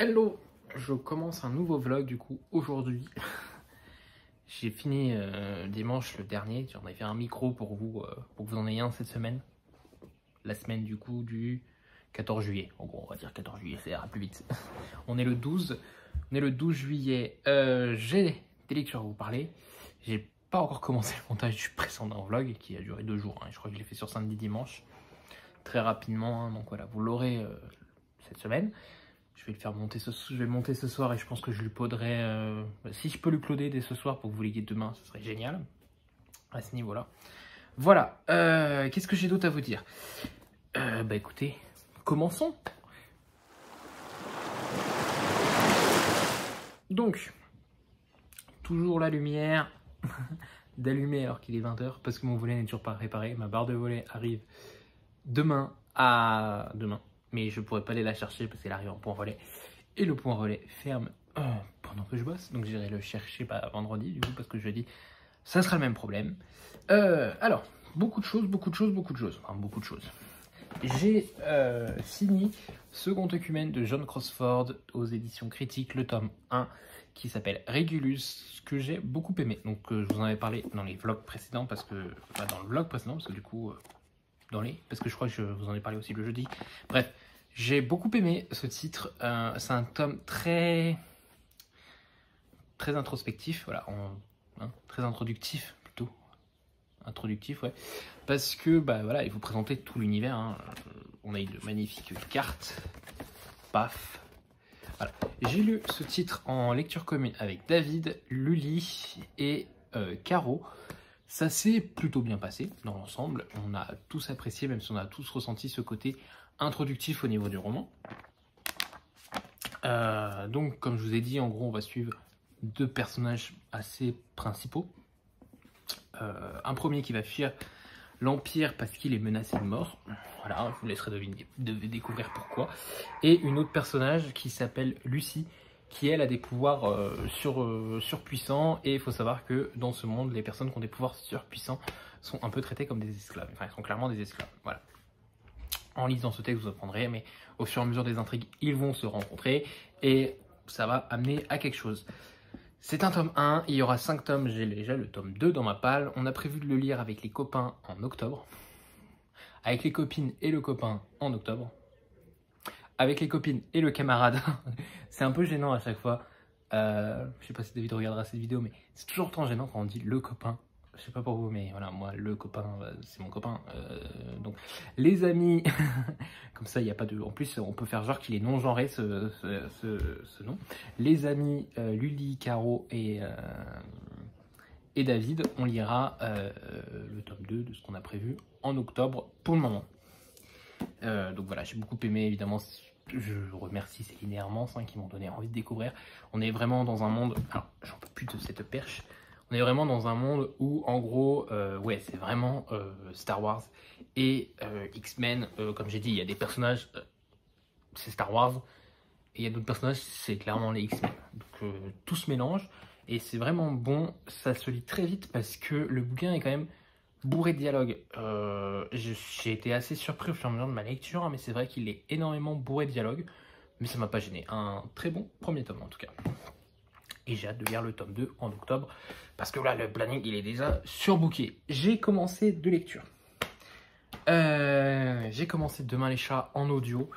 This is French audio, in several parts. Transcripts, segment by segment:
Hello, je commence un nouveau vlog du coup aujourd'hui. J'ai fini dimanche le dernier, j'en ai fait un micro pour que vous en ayez un cette semaine. La semaine du coup du 14 juillet, en gros on va dire 14 juillet, ça ira plus vite. On est le 12 juillet, j'ai des lectures à vous parler. J'ai pas encore commencé le montage du précédent vlog qui a duré 2 jours, je crois que je l'ai fait sur samedi dimanche, très rapidement, donc voilà, vous l'aurez cette semaine. Je vais le faire monter je vais le monter ce soir et je pense que je lui poderai. Si je peux lui uploader dès ce soir pour que vous l'ayez demain, ce serait génial. À ce niveau-là. Voilà. Qu'est-ce que j'ai d'autre à vous dire? Bah écoutez, commençons. Donc, toujours la lumière d'allumer alors qu'il est 20 h parce que mon volet n'est toujours pas réparé. Ma barre de volet arrive demain à demain. Mais je pourrais pas aller la chercher parce qu'elle arrive en point relais. Et le point relais ferme pendant que je bosse. Donc j'irai le chercher vendredi du coup parce que jeudi, ça sera le même problème. Alors, beaucoup de choses. Enfin, beaucoup de choses. J'ai signé Second Œcumène de John Crossford aux éditions critiques, le tome 1, qui s'appelle Régulus, que j'ai beaucoup aimé. Donc je vous en avais parlé dans les vlogs précédents, parce que... Enfin, dans le vlog précédent, parce que du coup... parce que je crois que je vous en ai parlé aussi le jeudi. Bref, j'ai beaucoup aimé ce titre. C'est un tome très introspectif, voilà, très introductif plutôt. Introductif, ouais. Parce que, bah voilà, il faut présenter tout l'univers. On a une magnifique carte. Paf. Voilà. J'ai lu ce titre en lecture commune avec David, Lully et Caro. Ça s'est plutôt bien passé dans l'ensemble, on a tous apprécié, même si on a tous ressenti ce côté introductif au niveau du roman. Donc comme je vous ai dit, en gros on va suivre 2 personnages assez principaux. Un premier qui va fuir l'Empire parce qu'il est menacé de mort, voilà, je vous laisserai découvrir pourquoi. Et une autre personnage qui s'appelle Lucie, qui elle a des pouvoirs surpuissants, et il faut savoir que dans ce monde, les personnes qui ont des pouvoirs surpuissants sont un peu traitées comme des esclaves, enfin ils sont clairement des esclaves, voilà. En lisant ce texte vous apprendrez, mais au fur et à mesure des intrigues, ils vont se rencontrer, et ça va amener à quelque chose. C'est un tome 1, il y aura 5 tomes, j'ai déjà le tome 2 dans ma palle, on a prévu de le lire avec les copains en octobre, avec les copines et le copain en octobre, avec les copines et le camarade. C'est un peu gênant à chaque fois. Je sais pas si David regardera cette vidéo, mais c'est toujours autant gênant quand on dit le copain. Je sais pas pour vous, mais voilà, moi, le copain, c'est mon copain. Donc, les amis, comme ça, il n'y a pas de... En plus, on peut faire genre qu'il est non-genré, ce nom. Les amis, Lully, Caro et David, on lira le tome 2 de ce qu'on a prévu en octobre pour le moment. Donc voilà, j'ai beaucoup aimé, évidemment. Je remercie Céline et Hermance qui m'ont donné envie de découvrir. On est vraiment dans un monde... Alors, j'en peux plus de cette perche. On est vraiment dans un monde où, en gros, ouais, c'est vraiment Star Wars et X-Men. Comme j'ai dit, il y a des personnages, c'est Star Wars. Et il y a d'autres personnages, c'est clairement les X-Men. Donc, tout se mélange. Et c'est vraiment bon. Ça se lit très vite parce que le bouquin est quand même bourré de dialogue. J'ai été assez surpris au fur et à mesure de ma lecture, mais c'est vrai qu'il est énormément bourré de dialogue, mais ça m'a pas gêné. Un très bon premier tome en tout cas. Et j'ai hâte de lire le tome 2 en octobre, parce que là le planning il est déjà surbooké. J'ai commencé 2 lectures. J'ai commencé Demain les chats en audio,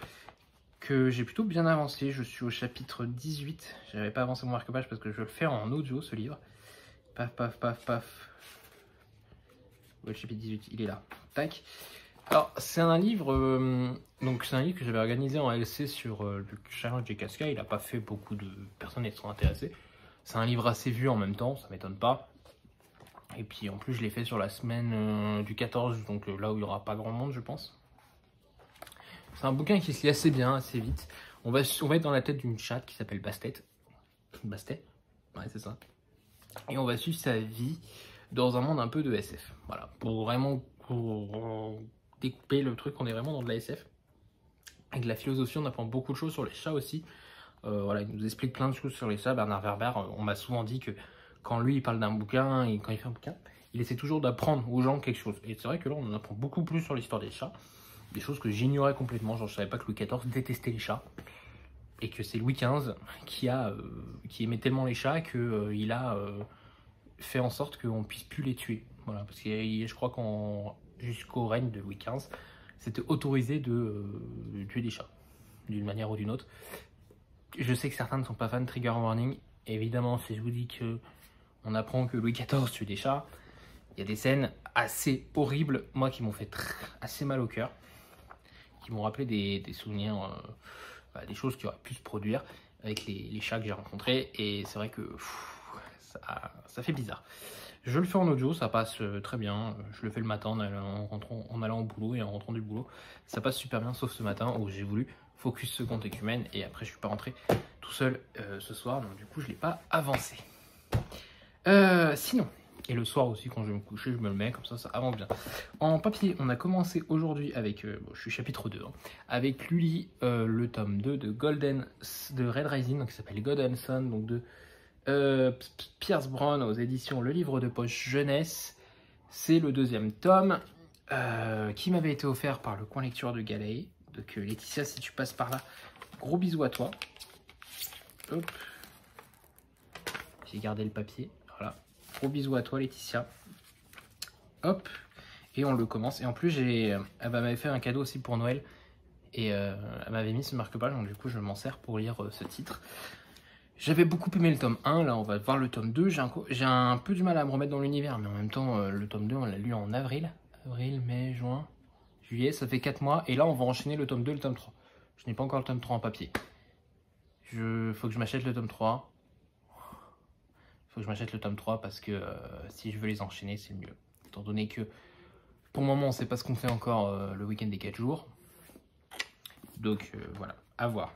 que j'ai plutôt bien avancé. Je suis au chapitre 18. J'avais pas avancé mon marque-page parce que je le fais en audio ce livre. Paf paf paf paf. Le chapitre 18, il est là. Tac. Alors, c'est un livre, donc c'est un livre que j'avais organisé en LC sur le challenge des Cascas. Il n'a pas fait beaucoup de personnes qui sont intéressées. C'est un livre assez vu en même temps, ça m'étonne pas. Et puis en plus, je l'ai fait sur la semaine du 14, donc là où il n'y aura pas grand monde, je pense. C'est un bouquin qui se lit assez bien, assez vite. On va être dans la tête d'une chatte qui s'appelle Bastet. Bastet? Ouais, c'est ça. Et on va suivre sa vie dans un monde un peu de SF. Voilà, pour vraiment découper le truc, on est vraiment dans de la SF. Avec de la philosophie, on apprend beaucoup de choses sur les chats aussi. Voilà, il nous explique plein de choses sur les chats. Bernard Werber, on m'a souvent dit que quand lui il parle d'un bouquin, et quand il fait un bouquin, il essaie toujours d'apprendre aux gens quelque chose. Et c'est vrai que là, on en apprend beaucoup plus sur l'histoire des chats. Des choses que j'ignorais complètement. Genre, je savais pas que Louis XIV détestait les chats. et que c'est Louis XV qui aimait tellement les chats qu'il a fait en sorte qu'on ne puisse plus les tuer. Voilà, parce que je crois jusqu'au règne de Louis XV, c'était autorisé de tuer des chats, d'une manière ou d'une autre. Je sais que certains ne sont pas fans, trigger warning. Évidemment, si je vous dis que on apprend que Louis XIV tue des chats, il y a des scènes assez horribles, moi, qui m'ont fait assez mal au cœur, qui m'ont rappelé des souvenirs, des choses qui auraient pu se produire avec les chats que j'ai rencontrés. Et c'est vrai que ça fait bizarre. Je le fais en audio, ça passe très bien. Je le fais le matin en allant au boulot et en rentrant du boulot. Ça passe super bien, sauf ce matin où j'ai voulu focus seconde écumène et après je suis pas rentré tout seul ce soir. Donc du coup, je l'ai pas avancé. Sinon, et le soir aussi quand je vais me coucher, je me le mets comme ça avance bien. En papier, on a commencé aujourd'hui avec, je suis chapitre 2, avec Lully, le tome 2 de Red Rising, donc qui s'appelle Golden Sun, donc de Pierce Brown aux éditions Le Livre de Poche Jeunesse. C'est le deuxième tome qui m'avait été offert par le coin lecture de Galay. Donc Laetitia, si tu passes par là, gros bisous à toi. Hop. J'ai gardé le papier. Voilà. Gros bisous à toi Laetitia. Hop. Et on le commence. Et en plus, elle m'avait fait un cadeau aussi pour Noël. Et elle m'avait mis ce marque-page. Donc du coup, je m'en sers pour lire ce titre. J'avais beaucoup aimé le tome 1, là on va voir le tome 2, j'ai un peu du mal à me remettre dans l'univers, mais en même temps le tome 2 on l'a lu en avril, mai, juin, juillet, ça fait 4 mois, et là on va enchaîner le tome 2 et le tome 3. Je n'ai pas encore le tome 3 en papier. Faut que je m'achète le tome 3. Faut que je m'achète le tome 3 parce que si je veux les enchaîner c'est mieux. Étant donné que pour le moment on ne sait pas ce qu'on fait encore le week-end des 4 jours. Donc voilà, à voir.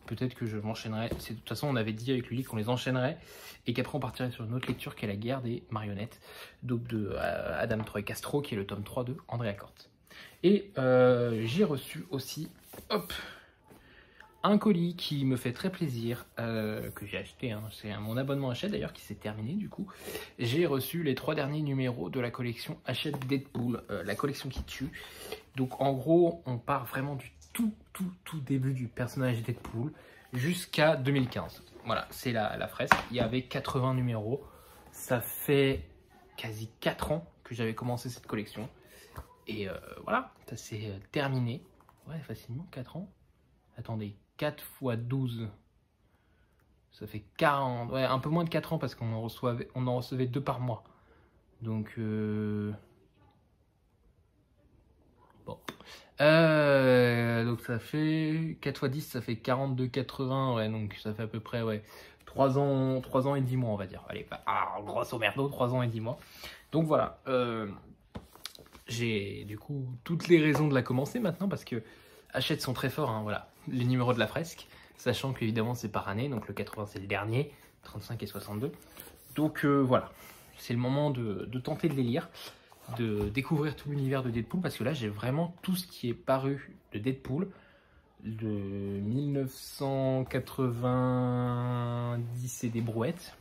Peut-être que je m'enchaînerai. De toute façon, on avait dit avec Lully qu'on les enchaînerait et qu'après on partirait sur une autre lecture qui est La guerre des marionnettes, donc de Adam Troy Castro, qui est le tome 3 de Andrea Corte. Et j'ai reçu aussi, un colis qui me fait très plaisir, que j'ai acheté. C'est mon abonnement Hachette d'ailleurs qui s'est terminé du coup. J'ai reçu les 3 derniers numéros de la collection Hachette Deadpool, la collection qui tue. Donc en gros, on part vraiment du tout début du personnage Deadpool jusqu'à 2015. Voilà, c'est la fresque. Il y avait 80 numéros. Ça fait quasi 4 ans que j'avais commencé cette collection. Et voilà, ça s'est terminé. Ouais, facilement, 4 ans. Attendez, 4 x 12. Ça fait 40. Ouais, un peu moins de 4 ans parce qu'on en recevait 2 par mois. Donc... Bon. Donc ça fait 4 x 10, ça fait 42,80, ouais, donc ça fait à peu près 3 ans et 10 mois on va dire. Allez, grosso merdo, 3 ans et 10 mois. Donc voilà, j'ai du coup toutes les raisons de la commencer maintenant parce que Hachette sont très forts, voilà, les numéros de la fresque, sachant qu'évidemment c'est par année, donc le 80 c'est le dernier, 35 et 62. Donc voilà, c'est le moment de tenter de les lire, de découvrir tout l'univers de Deadpool, parce que là j'ai vraiment tout ce qui est paru de Deadpool de 1990 et des brouettes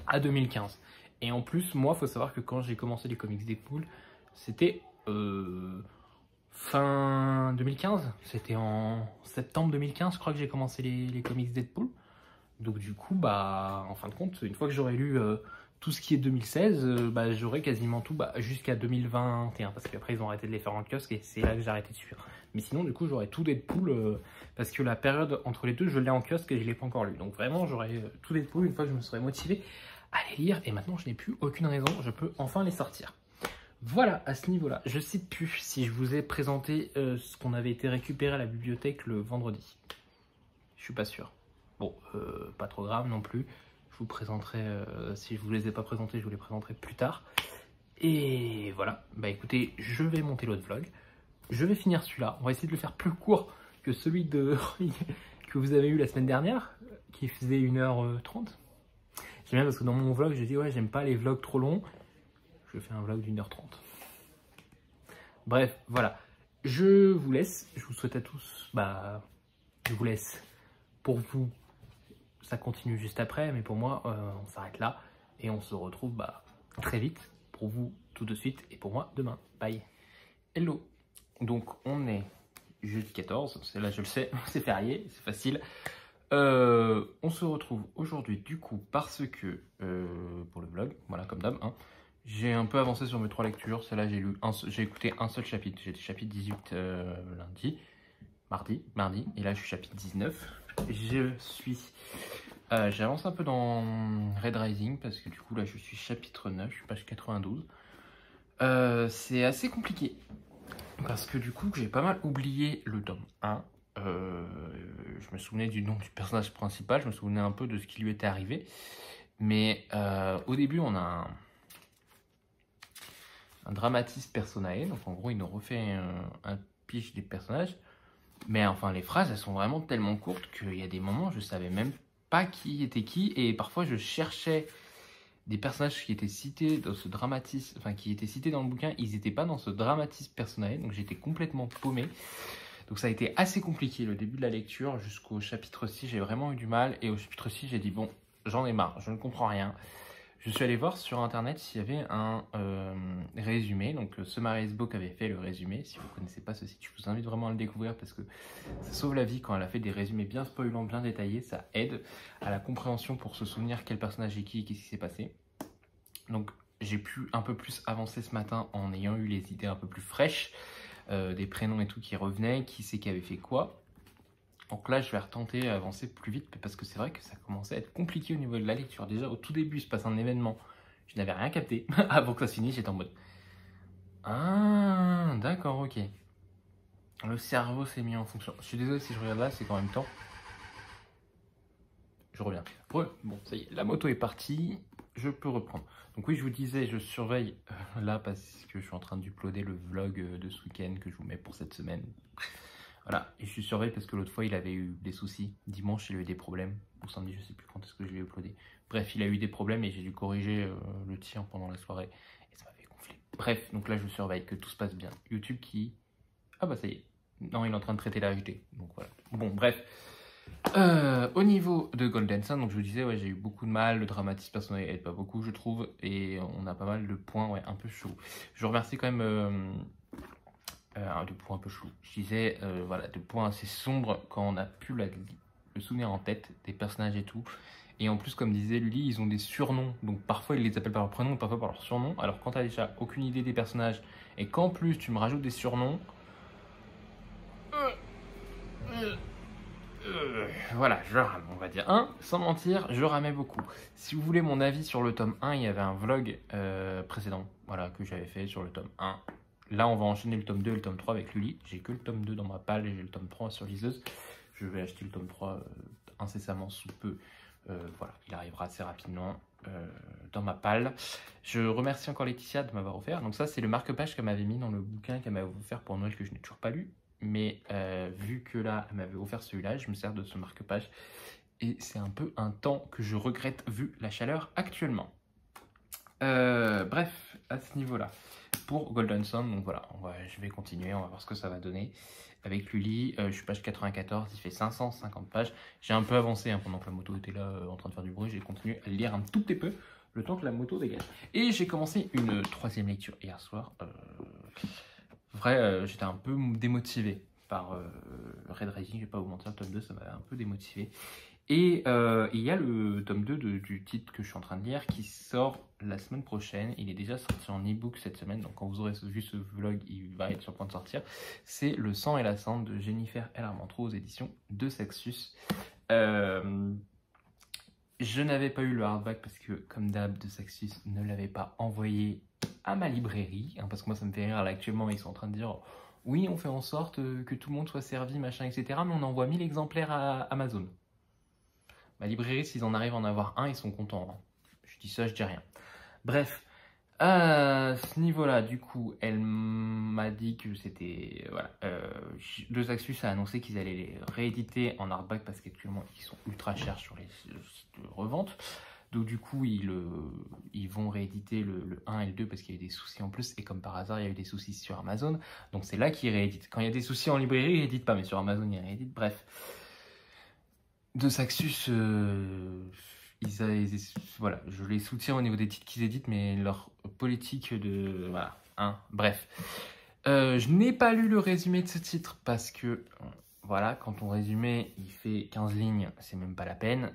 à 2015. Et en plus, moi, faut savoir que quand j'ai commencé les comics Deadpool, c'était fin 2015, c'était en septembre 2015, je crois que j'ai commencé les comics Deadpool. Donc du coup, en fin de compte, une fois que j'aurais lu tout ce qui est 2016, j'aurais quasiment tout jusqu'à 2021, parce qu'après ils ont arrêté de les faire en kiosque et c'est là que j'ai arrêté de suivre. Mais sinon, du coup, j'aurais tout Deadpool, parce que la période entre les deux, je l'ai en kiosque et je l'ai pas encore lu. Donc vraiment, j'aurais tout Deadpool une fois que je me serais motivé à les lire, et maintenant je n'ai plus aucune raison, je peux enfin les sortir. Voilà, à ce niveau-là, je sais plus si je vous ai présenté ce qu'on avait été récupéré à la bibliothèque le vendredi. Je suis pas sûr. Bon, pas trop grave non plus. Je vous présenterai, si je vous les ai pas présentés, je vous les présenterai plus tard. Et voilà, écoutez, je vais monter l'autre vlog. Je vais finir celui-là. On va essayer de le faire plus court que celui que vous avez eu la semaine dernière, qui faisait 1h30. J'aime bien parce que dans mon vlog, j'ai dit ouais, j'aime pas les vlogs trop longs. Je fais un vlog d'1h30. Bref, voilà. Je vous laisse. Je vous souhaite à tous, je vous laisse. Pour vous, ça continue juste après, mais pour moi, on s'arrête là. Et on se retrouve très vite. Pour vous, tout de suite. Et pour moi, demain. Bye. Hello. Donc, on est jeudi 14. C'est là, je le sais, c'est férié, c'est facile. On se retrouve aujourd'hui du coup parce que, pour le vlog, voilà comme d'hab, hein, j'ai un peu avancé sur mes 3 lectures. Celle-là, j'ai écouté un seul chapitre. J'étais chapitre 18 mardi, et là je suis chapitre 19. J'ai avancé un peu dans Red Rising parce que du coup là je suis chapitre 9, je suis page 92. C'est assez compliqué parce que du coup j'ai pas mal oublié le tome 1. Je me souvenais du nom du personnage principal, je me souvenais un peu de ce qui lui était arrivé. Mais au début on a un dramatis personae, donc en gros il nous refait un pitch des personnages. Mais enfin les phrases elles sont vraiment tellement courtes qu'il y a des moments je savais même pas qui était qui, et parfois je cherchais des personnages qui étaient cités dans ce dramatis, enfin qui étaient cités dans le bouquin, ils n'étaient pas dans ce dramatis personnel, donc j'étais complètement paumé. Donc ça a été assez compliqué le début de la lecture jusqu'au chapitre 6, j'ai vraiment eu du mal, et au chapitre 6 j'ai dit bon, j'en ai marre, je ne comprends rien. Je suis allé voir sur internet s'il y avait un résumé, donc Summaries Book avait fait le résumé. Si vous ne connaissez pas ce site, je vous invite vraiment à le découvrir parce que ça sauve la vie quand elle a fait des résumés bien spoilants, bien détaillés. Ça aide à la compréhension pour se souvenir quel personnage est qui et qu'est-ce qui s'est passé. Donc j'ai pu un peu plus avancer ce matin en ayant eu les idées un peu plus fraîches, des prénoms et tout qui revenaient, qui c'est qui avait fait quoi. Donc là, je vais retenter à avancer plus vite parce que c'est vrai que ça commençait à être compliqué au niveau de la lecture. Déjà, au tout début, il se passe un événement. Je n'avais rien capté. Avant que ça se finisse, j'étais en mode... Ah, d'accord, ok. Le cerveau s'est mis en fonction. Je suis désolé si je regarde là, c'est qu'en même temps... Je reviens. Bon, ça y est, la moto est partie. Je peux reprendre. Donc oui, je vous disais, je surveille là parce que je suis en train d'uploader le vlog de ce week-end que je vous mets pour cette semaine. Voilà, et je suis surveillé parce que l'autre fois il avait eu des soucis. Dimanche il a eu des problèmes, ou samedi je sais plus quand est-ce que je l'ai uploadé. Bref, il a eu des problèmes et j'ai dû corriger le tir pendant la soirée et ça m'avait gonflé. Bref, donc là je surveille que tout se passe bien. YouTube qui... Ah bah ça y est, non il est en train de traiter la HD, donc voilà. Bon bref, au niveau de Golden Sun, donc je vous disais, ouais, j'ai eu beaucoup de mal, le dramatisme personnel aide pas beaucoup je trouve, et on a pas mal de points ouais, un peu chauds. Je remercie quand même... de points un peu chelous. Je disais, voilà, de points assez sombres quand on a pu le souvenir en tête des personnages et tout. Et en plus, comme disait Lully, ils ont des surnoms. Donc parfois, ils les appellent par leur prénom, parfois par leur surnom. Alors quand tu n'as déjà aucune idée des personnages et qu'en plus, tu me rajoutes des surnoms... voilà, je rame, on va dire. Sans mentir, je ramais beaucoup. Si vous voulez mon avis sur le tome 1, il y avait un vlog précédent, voilà, que j'avais fait sur le tome 1. Là, on va enchaîner le tome 2 et le tome 3 avec Lully. J'ai que le tome 2 dans ma palle et j'ai le tome 3 sur liseuse. Je vais acheter le tome 3 incessamment sous peu. Voilà, il arrivera assez rapidement dans ma palle. Je remercie encore Laetitia de m'avoir offert. Donc ça, c'est le marque-page qu'elle m'avait mis dans le bouquin qu'elle m'avait offert pour Noël que je n'ai toujours pas lu. Mais vu que là, elle m'avait offert celui-là, je me sers de ce marque-page. Et c'est un peu un temps que je regrette vu la chaleur actuellement. Bref, à ce niveau-là. Pour Golden Sun, donc voilà, je vais continuer, on va voir ce que ça va donner. Avec Lully, je suis page 94, il fait 550 pages. J'ai un peu avancé pendant que la moto était là en train de faire du bruit. J'ai continué à le lire un tout petit peu, le temps que la moto dégage. Et j'ai commencé une 3e lecture hier soir. J'étais un peu démotivé par Red Rising, je vais pas vous mentir, le tome 2, ça m'a un peu démotivé. Et il y a le tome 2 du titre que je suis en train de lire qui sort la semaine prochaine. Il est déjà sorti en e-book cette semaine, donc quand vous aurez vu ce vlog, il va être sur le point de sortir. C'est Le sang et la cendre de Jennifer L. Armentrout aux éditions de Saxus. Je n'avais pas eu le hardback parce que, comme d'hab, de Saxus ne l'avait pas envoyé à ma librairie. Parce que moi, ça me fait rire. Là, actuellement, ils sont en train de dire... Oui, on fait en sorte que tout le monde soit servi, machin, etc. Mais on envoie 1000 exemplaires à Amazon. Ma librairie, s'ils en arrivent à en avoir un, ils sont contents. Hein. Je dis ça, je dis rien. Bref, à ce niveau-là, du coup, elle m'a dit que c'était... Voilà, de Saxus a annoncé qu'ils allaient les rééditer en hardback parce qu'actuellement, ils sont ultra chers sur les sites de revente. Donc du coup, ils vont rééditer le 1 et le 2 parce qu'il y a eu des soucis en plus. Et comme par hasard, il y a eu des soucis sur Amazon. Donc c'est là qu'ils rééditent. Quand il y a des soucis en librairie, ils rééditent pas. Mais sur Amazon, ils rééditent. Bref. De Saxus, voilà, je les soutiens au niveau des titres qu'ils éditent, mais leur politique de... Voilà, bref. Je n'ai pas lu le résumé de ce titre parce que, voilà, quand ton résumé il fait 15 lignes, c'est même pas la peine.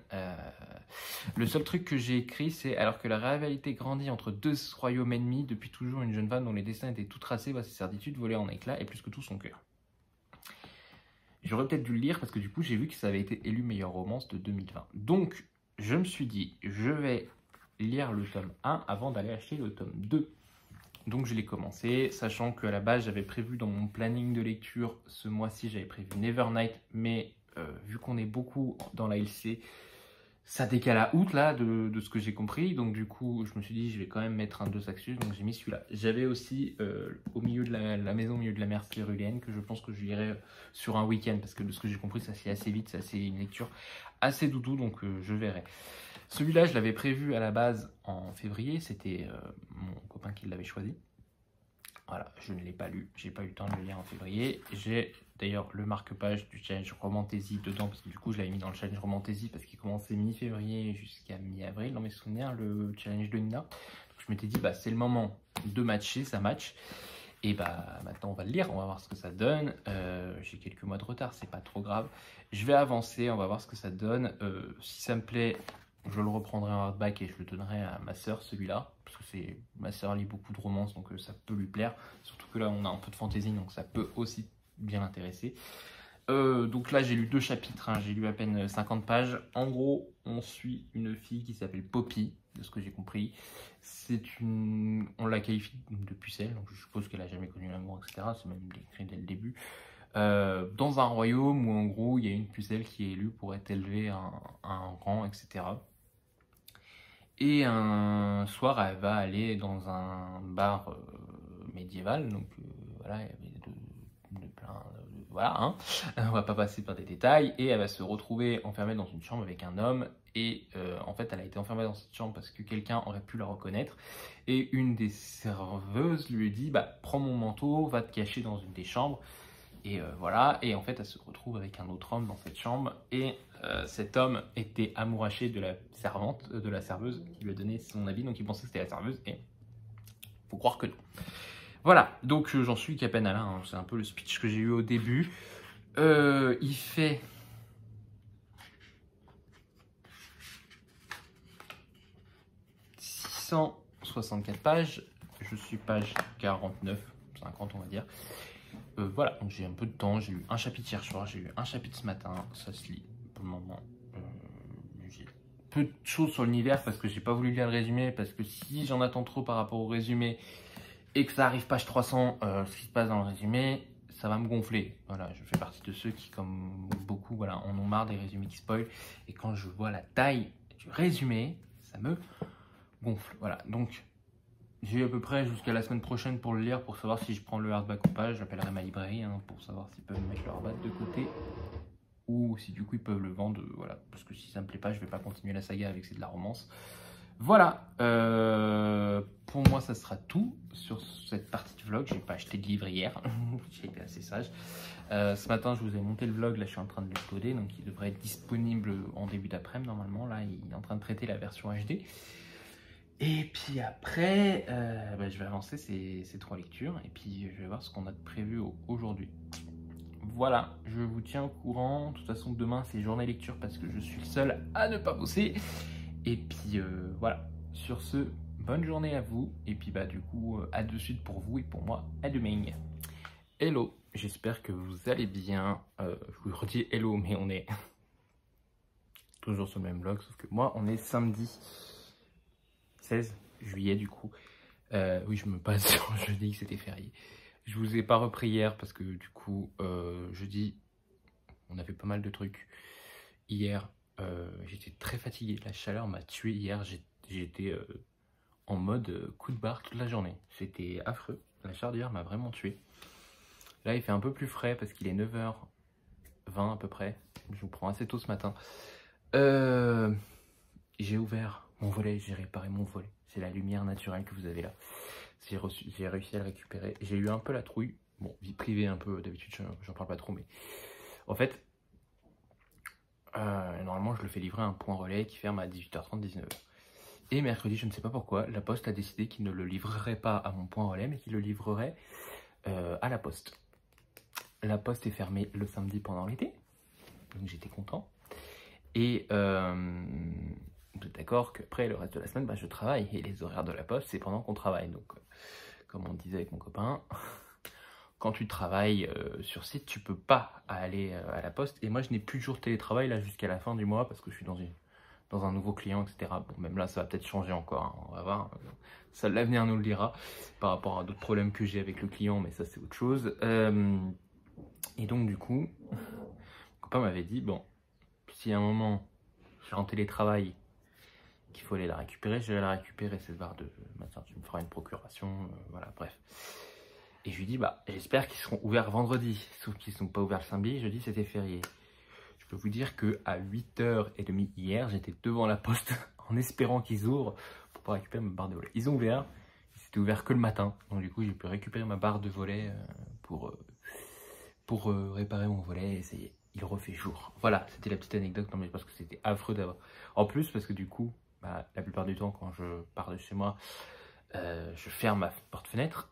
Le seul truc que j'ai écrit, c'est alors que la rivalité grandit entre deux royaumes ennemis, depuis toujours une jeune femme dont les destins étaient tout tracés voit ses certitudes voler en éclats et plus que tout son cœur. J'aurais peut-être dû le lire parce que du coup, j'ai vu que ça avait été élu meilleure romance de 2020. Donc, je me suis dit, je vais lire le tome 1 avant d'aller acheter le tome 2. Donc je l'ai commencé, sachant qu'à la base j'avais prévu dans mon planning de lecture ce mois-ci, j'avais prévu Nevernight, mais vu qu'on est beaucoup dans la LC, ça décale à août là de ce que j'ai compris. Donc du coup je me suis dit je vais quand même mettre un Deux Saxus, donc j'ai mis celui-là. J'avais aussi au milieu de la maison, au milieu de la mer Céruléenne, que je pense que je lirai sur un week-end, parce que de ce que j'ai compris ça c'est assez vite, c'est une lecture assez doudou, donc je verrai. Celui-là, je l'avais prévu à la base en février, c'était mon copain qui l'avait choisi. Voilà, je ne l'ai pas lu, j'ai pas eu le temps de le lire en février. J'ai d'ailleurs le marque-page du challenge Romantaisie dedans, parce que du coup je l'avais mis dans le challenge Romantaisie, parce qu'il commençait mi-février jusqu'à mi-avril, dans mes souvenirs, le challenge de Nina. Donc je m'étais dit, bah, c'est le moment de matcher, ça match. Et bah maintenant on va le lire, on va voir ce que ça donne. J'ai quelques mois de retard, c'est pas trop grave. Je vais avancer, on va voir ce que ça donne. Si ça me plaît, je le reprendrai en hardback et je le donnerai à ma soeur, celui-là. Parce que ma soeur lit beaucoup de romances, donc ça peut lui plaire. Surtout que là on a un peu de fantaisie, donc ça peut aussi bien l'intéresser. Donc là j'ai lu 2 chapitres, hein, j'ai lu à peine 50 pages. En gros, on suit une fille qui s'appelle Poppy, de ce que j'ai compris. On la qualifie de pucelle, donc je suppose qu'elle a jamais connu l'amour, etc. C'est même écrit dès le début. Dans un royaume où en gros il y a une pucelle qui est élue pour être élevée à un rang, etc. Et un soir elle va aller dans un bar médiéval, donc voilà, il y avait voilà, hein. On va pas passer par des détails, et elle va se retrouver enfermée dans une chambre avec un homme, et en fait elle a été enfermée dans cette chambre parce que quelqu'un aurait pu la reconnaître, et une des serveuses lui dit bah prends mon manteau, va te cacher dans une des chambres, et voilà, et en fait elle se retrouve avec un autre homme dans cette chambre, et cet homme était amouraché de la servante, de la serveuse qui lui a donné son habit, donc il pensait que c'était la serveuse, et faut croire que non. Voilà, donc j'en suis qu'à peine à là, hein. C'est un peu le speech que j'ai eu au début. Il fait 664 pages, je suis page 49, 50 on va dire. Voilà, donc j'ai un peu de temps, j'ai eu un chapitre hier soir, j'ai eu un chapitre ce matin, ça se lit pour le moment. J'ai peu de choses sur l'univers parce que j'ai pas voulu lire le résumé, parce que si j'en attends trop par rapport au résumé, et que ça arrive page 300, ce qui se passe dans le résumé, ça va me gonfler. Voilà, je fais partie de ceux qui, comme beaucoup, voilà, en ont marre des résumés qui spoilent. Et quand je vois la taille du résumé, ça me gonfle. Voilà, donc j'ai à peu près jusqu'à la semaine prochaine pour le lire, pour savoir si je prends le hardback ou pas. J'appellerai ma librairie hein, pour savoir s'ils peuvent mettre le hardback de côté, ou si du coup ils peuvent le vendre. Voilà, parce que si ça me plaît pas, je vais pas continuer la saga avec c'est de la romance. Voilà, pour moi ça sera tout sur cette partie de vlog. J'ai pas acheté de livre hier, j'ai été assez sage. Ce matin je vous ai monté le vlog, là je suis en train de le coder, donc il devrait être disponible en début d'après-midi normalement. Là il est en train de traiter la version HD. Et puis après, je vais avancer ces 3 lectures, et puis je vais voir ce qu'on a de prévu aujourd'hui. Voilà, je vous tiens au courant. De toute façon demain c'est journée lecture parce que je suis le seul à ne pas bosser. Et puis voilà, sur ce, bonne journée à vous. Et puis bah du coup, à de suite pour vous et pour moi, à demain. Hello, j'espère que vous allez bien. Je vous redis hello, mais on est toujours sur le même vlog, sauf que moi, on est samedi 16 juillet du coup. Oui, je me passe sur jeudi, c'était férié. Je vous ai pas repris hier parce que du coup, jeudi, on a fait pas mal de trucs. Hier, j'étais très fatigué, la chaleur m'a tué hier, j'étais en mode coup de barre toute la journée. C'était affreux, la chaleur d'hier m'a vraiment tué. Là il fait un peu plus frais parce qu'il est 9h20 à peu près, je vous prends assez tôt ce matin. J'ai ouvert mon volet, j'ai réparé mon volet, c'est la lumière naturelle que vous avez là. J'ai réussi à le récupérer, j'ai eu un peu la trouille, bon vie privée un peu, d'habitude j'en parle pas trop, mais en fait... normalement je le fais livrer à un point relais qui ferme à 18h30, 19h. Et mercredi, je ne sais pas pourquoi, la poste a décidé qu'il ne le livrerait pas à mon point relais, mais qu'il le livrerait à la poste. La poste est fermée le samedi pendant l'été, donc j'étais content. Et vous êtes d'accord qu'après le reste de la semaine, bah, je travaille. Et les horaires de la poste, c'est pendant qu'on travaille. Donc, comme on disait avec mon copain, quand tu travailles sur site, tu peux pas aller à la poste. Et moi, je n'ai plus de jour de télétravail là jusqu'à la fin du mois parce que je suis dans un nouveau client, etc. Bon, même là, ça va peut-être changer encore. Hein, on va voir. Ça, l'avenir nous le dira par rapport à d'autres problèmes que j'ai avec le client, mais ça, c'est autre chose. Et donc, du coup, mon copain m'avait dit, bon, si à un moment, je suis en télétravail, qu'il faut aller la récupérer, je vais la récupérer cette barre de matin, tu me feras une procuration, voilà, bref. Et je lui dis, bah, j'espère qu'ils seront ouverts vendredi, sauf qu'ils ne sont pas ouverts le samedi, jeudi c'était férié. Je peux vous dire qu'à 8h30 hier, j'étais devant la poste en espérant qu'ils ouvrent pour pouvoir récupérer ma barre de volet. Ils ont ouvert, c'était ouvert que le matin, donc du coup j'ai pu récupérer ma barre de volet pour réparer mon volet et essayer. Il refait jour. Voilà, c'était la petite anecdote, non mais parce que c'était affreux d'avoir. En plus, parce que du coup, bah, la plupart du temps, quand je pars de chez moi, je ferme ma porte-fenêtre.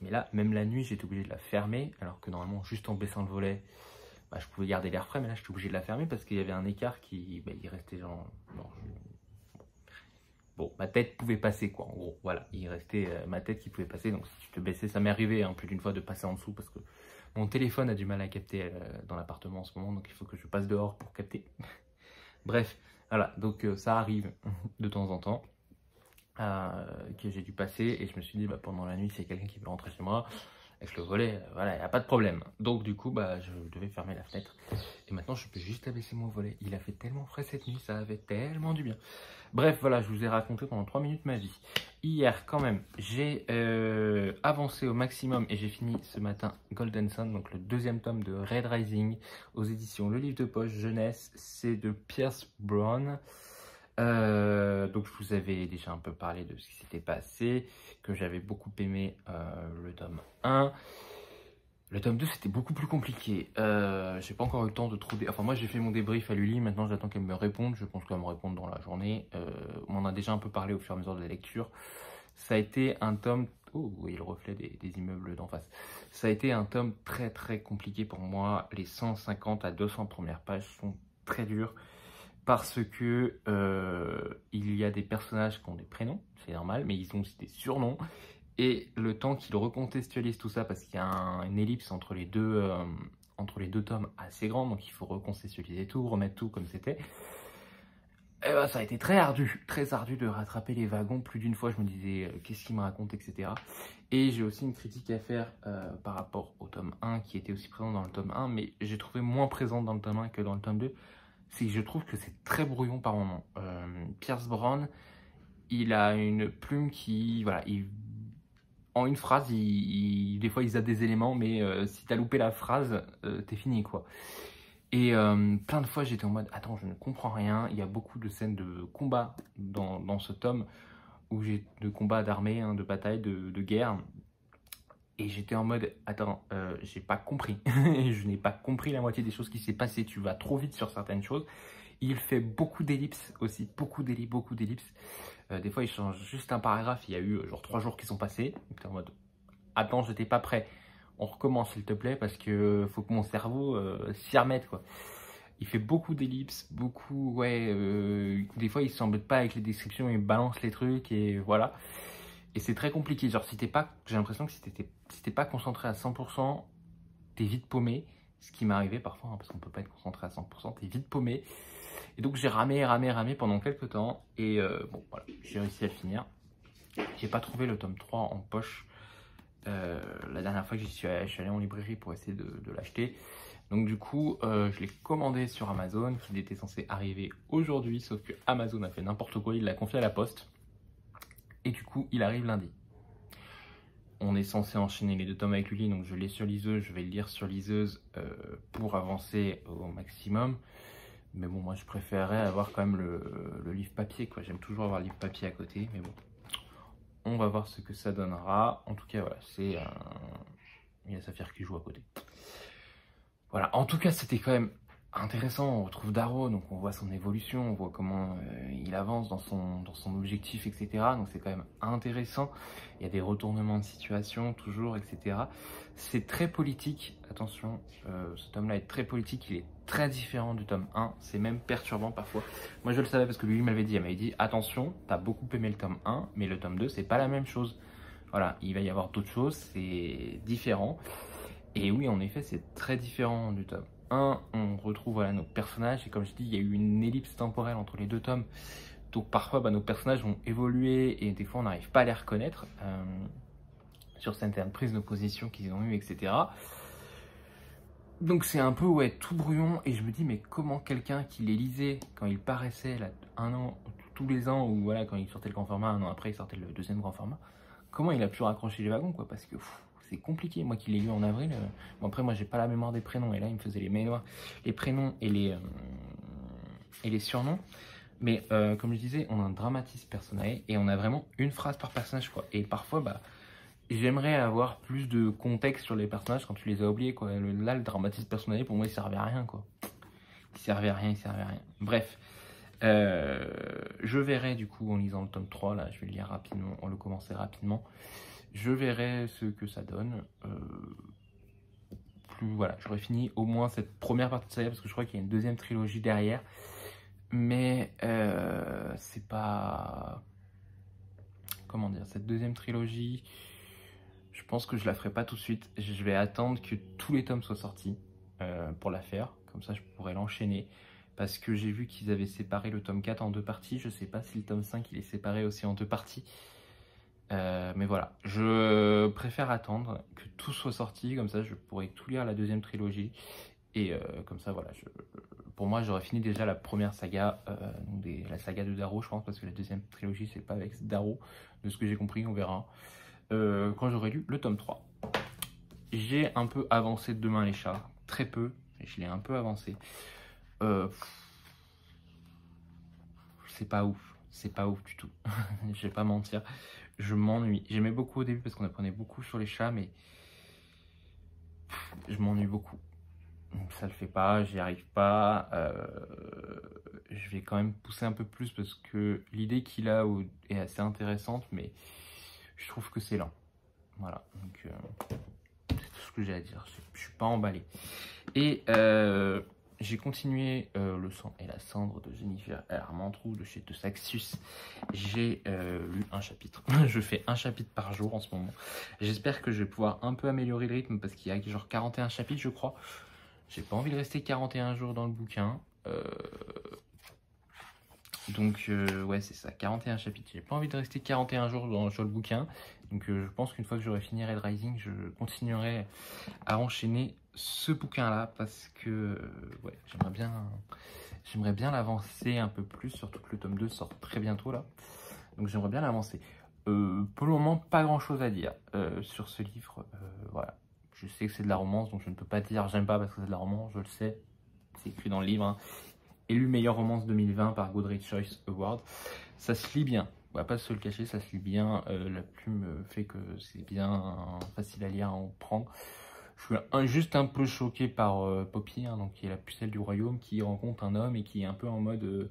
Mais là, même la nuit, j'étais obligé de la fermer. Alors que normalement, juste en baissant le volet, bah, je pouvais garder l'air frais. Mais là, j'étais obligé de la fermer parce qu'il y avait un écart qui. Bah, il restait genre. Bon, ma tête pouvait passer, quoi. En gros, voilà. Il restait ma tête qui pouvait passer. Donc, si tu te baissais, ça m'est arrivé hein, plus d'une fois de passer en dessous parce que mon téléphone a du mal à capter dans l'appartement en ce moment. Donc, il faut que je passe dehors pour capter. Bref, voilà. Donc, ça arrive de temps en temps. Que j'ai dû passer et je me suis dit bah, pendant la nuit s'il y a quelqu'un qui veut rentrer chez moi avec le volet, voilà, il n'y a pas de problème. Donc du coup bah, je devais fermer la fenêtre et maintenant je peux juste abaisser mon volet. Il a fait tellement frais cette nuit, ça avait tellement du bien. Bref voilà, je vous ai raconté pendant 3 minutes ma vie. Hier quand même j'ai avancé au maximum et j'ai fini ce matin Golden Sun, donc le 2e tome de Red Rising aux éditions Le Livre de Poche Jeunesse. C'est de Pierce Brown. Donc je vous avais déjà un peu parlé de ce qui s'était passé, que j'avais beaucoup aimé le tome 1. Le tome 2 c'était beaucoup plus compliqué. J'ai pas encore eu le temps de trop... Enfin moi j'ai fait mon débrief à Luli, maintenant j'attends qu'elle me réponde. Je pense qu'elle va me répondre dans la journée. On en a déjà un peu parlé au fur et à mesure de la lecture. Ça a été un tome... Oh oui, le reflet des immeubles d'en face. Ça a été un tome très très compliqué pour moi. Les 150 à 200 premières pages sont très dures. Parce que il y a des personnages qui ont des prénoms, c'est normal, mais ils ont aussi des surnoms. Et le temps qu'ils recontextualisent tout ça, parce qu'il y a une ellipse entre les deux tomes assez grande, donc il faut recontextualiser tout, remettre tout comme c'était. Et ben, ça a été très ardu de rattraper les wagons. Plus d'une fois, je me disais qu'est-ce qu'il me raconte, etc. Et j'ai aussi une critique à faire par rapport au tome 1, qui était aussi présent dans le tome 1, mais j'ai trouvé moins présente dans le tome 1 que dans le tome 2. C'est que je trouve que c'est très brouillon par moment. Pierce Brown, il a une plume qui, voilà, en une phrase, des fois il a des éléments, mais si t'as loupé la phrase, t'es fini, quoi. Et plein de fois j'étais en mode, attends, je ne comprends rien. Il y a beaucoup de scènes de combat dans ce tome, de combat d'armée, hein, de bataille, de guerre. Et j'étais en mode, attends, j'ai pas compris. Je n'ai pas compris la moitié des choses qui s'est passé. Tu vas trop vite sur certaines choses. Il fait beaucoup d'ellipses aussi, beaucoup d'ellipses. Des fois, il change juste un paragraphe. Il y a eu genre 3 jours qui sont passés. J'étais en mode, attends, j'étais pas prêt. On recommence s'il te plaît parce que faut que mon cerveau s'y remette, quoi. Il fait beaucoup d'ellipses, beaucoup, ouais. Des fois, il s'embête pas avec les descriptions, il balance les trucs et voilà. Et c'est très compliqué, genre si t'es pas, j'ai l'impression que si t'es pas concentré à 100%, t'es vite paumé. Ce qui m'est arrivé parfois, hein, parce qu'on peut pas être concentré à 100%, t'es vite paumé. Et donc j'ai ramé pendant quelques temps. Et bon, voilà, j'ai réussi à le finir. J'ai pas trouvé le tome 3 en poche. La dernière fois que je suis allé en librairie pour essayer de l'acheter. Donc du coup, je l'ai commandé sur Amazon, qu'il était censé arriver aujourd'hui. Sauf que Amazon a fait n'importe quoi, il l'a confié à la poste. Et du coup, il arrive lundi. On est censé enchaîner les 2 tomes avec Luli, donc je l'ai sur liseuse, je vais le lire sur liseuse pour avancer au maximum. Mais bon, moi je préférerais avoir quand même le livre papier, quoi. J'aime toujours avoir le livre papier à côté, mais bon. On va voir ce que ça donnera. En tout cas, voilà, c'est il y a Saphir qui joue à côté. Voilà, en tout cas, c'était quand même intéressant. On retrouve Darrow, donc on voit son évolution, on voit comment il avance dans son objectif, etc. Donc c'est quand même intéressant. Il y a des retournements de situation, toujours, etc. C'est très politique, attention, ce tome-là est très politique, il est très différent du tome 1, c'est même perturbant parfois. Moi je le savais parce que lui il m'avait dit, attention, t'as beaucoup aimé le tome 1, mais le tome 2 c'est pas la même chose. Voilà, il va y avoir d'autres choses, c'est différent. Et oui, en effet, c'est très différent du tome 1. On retrouve voilà, nos personnages, et comme je dis, il y a eu une ellipse temporelle entre les deux tomes. Donc parfois, nos personnages ont évolué, et des fois, on n'arrive pas à les reconnaître sur certaines prises de position qu'ils ont eues, etc. Donc c'est un peu tout brouillon, et je me dis, mais comment quelqu'un qui les lisait quand il paraissait là, un an, tous les ans, ou voilà, quand il sortait le grand format, un an après, il sortait le deuxième grand format, comment il a pu raccrocher les wagons, quoi, parce que c'est compliqué. Moi qui l'ai lu en avril, bon après moi j'ai pas la mémoire des prénoms, et là il me faisait les prénoms et les surnoms, mais comme je disais, on a un dramatisme personnel, et on a vraiment une phrase par personnage, quoi, et parfois j'aimerais avoir plus de contexte sur les personnages quand tu les as oubliés, quoi. Là le dramatisme personnel pour moi il servait à rien, quoi. Il servait à rien. Bref. Je verrai du coup en lisant le tome 3, là je vais le lire rapidement, on le commencer rapidement, je verrai ce que ça donne, voilà, j'aurais fini au moins cette première partie de saga parce que je crois qu'il y a une deuxième trilogie derrière, mais c'est pas, comment dire, cette deuxième trilogie, je pense que je la ferai pas tout de suite, je vais attendre que tous les tomes soient sortis pour la faire, comme ça je pourrais l'enchaîner. Parce que j'ai vu qu'ils avaient séparé le tome 4 en 2 parties. Je sais pas si le tome 5 il est séparé aussi en 2 parties. Mais voilà, je préfère attendre que tout soit sorti. Comme ça, je pourrais tout lire la deuxième trilogie. Et comme ça, voilà. Pour moi, j'aurais fini déjà la première saga, la saga de Darrow, je pense. Parce que la deuxième trilogie, c'est pas avec Darrow. De ce que j'ai compris, on verra. Quand j'aurai lu le tome 3. J'ai un peu avancé de Demain les chats. Très peu. Je l'ai un peu avancé. C'est pas ouf du tout. Je vais pas mentir, je m'ennuie. J'aimais beaucoup au début parce qu'on apprenait beaucoup sur les chats, mais je m'ennuie beaucoup. Ça le fait pas, j'y arrive pas. Je vais quand même pousser un peu plus parce que l'idée qu'il a est assez intéressante, mais je trouve que c'est lent. Voilà, donc c'est tout ce que j'ai à dire. Je suis pas emballé. Et j'ai continué Le sang et la cendre de Jennifer Armentrout de chez De Saxus. J'ai lu un chapitre. Je fais un chapitre par jour en ce moment. J'espère que je vais pouvoir un peu améliorer le rythme parce qu'il y a genre 41 chapitres, je crois. J'ai pas envie de rester 41 jours dans le bouquin. Donc ouais, c'est ça, 41 chapitres. J'ai pas envie de rester 41 jours sur le bouquin. Donc je pense qu'une fois que j'aurai fini Red Rising, je continuerai à enchaîner ce bouquin-là parce que ouais, j'aimerais bien l'avancer un peu plus, surtout que le tome 2 sort très bientôt là. Donc j'aimerais bien l'avancer. Pour le moment, pas grand-chose à dire sur ce livre. Voilà, je sais que c'est de la romance, donc je ne peux pas dire j'aime pas parce que c'est de la romance, je le sais. C'est écrit dans le livre, hein. Élu meilleure romance 2020 par Goodreads Choice Award. Ça se lit bien, on va pas se le cacher, ça se lit bien. La plume fait que c'est bien facile à lire, à en prendre. Je suis juste un peu choqué par Poppy, hein, donc, qui est la pucelle du royaume, qui rencontre un homme et qui est un peu en mode...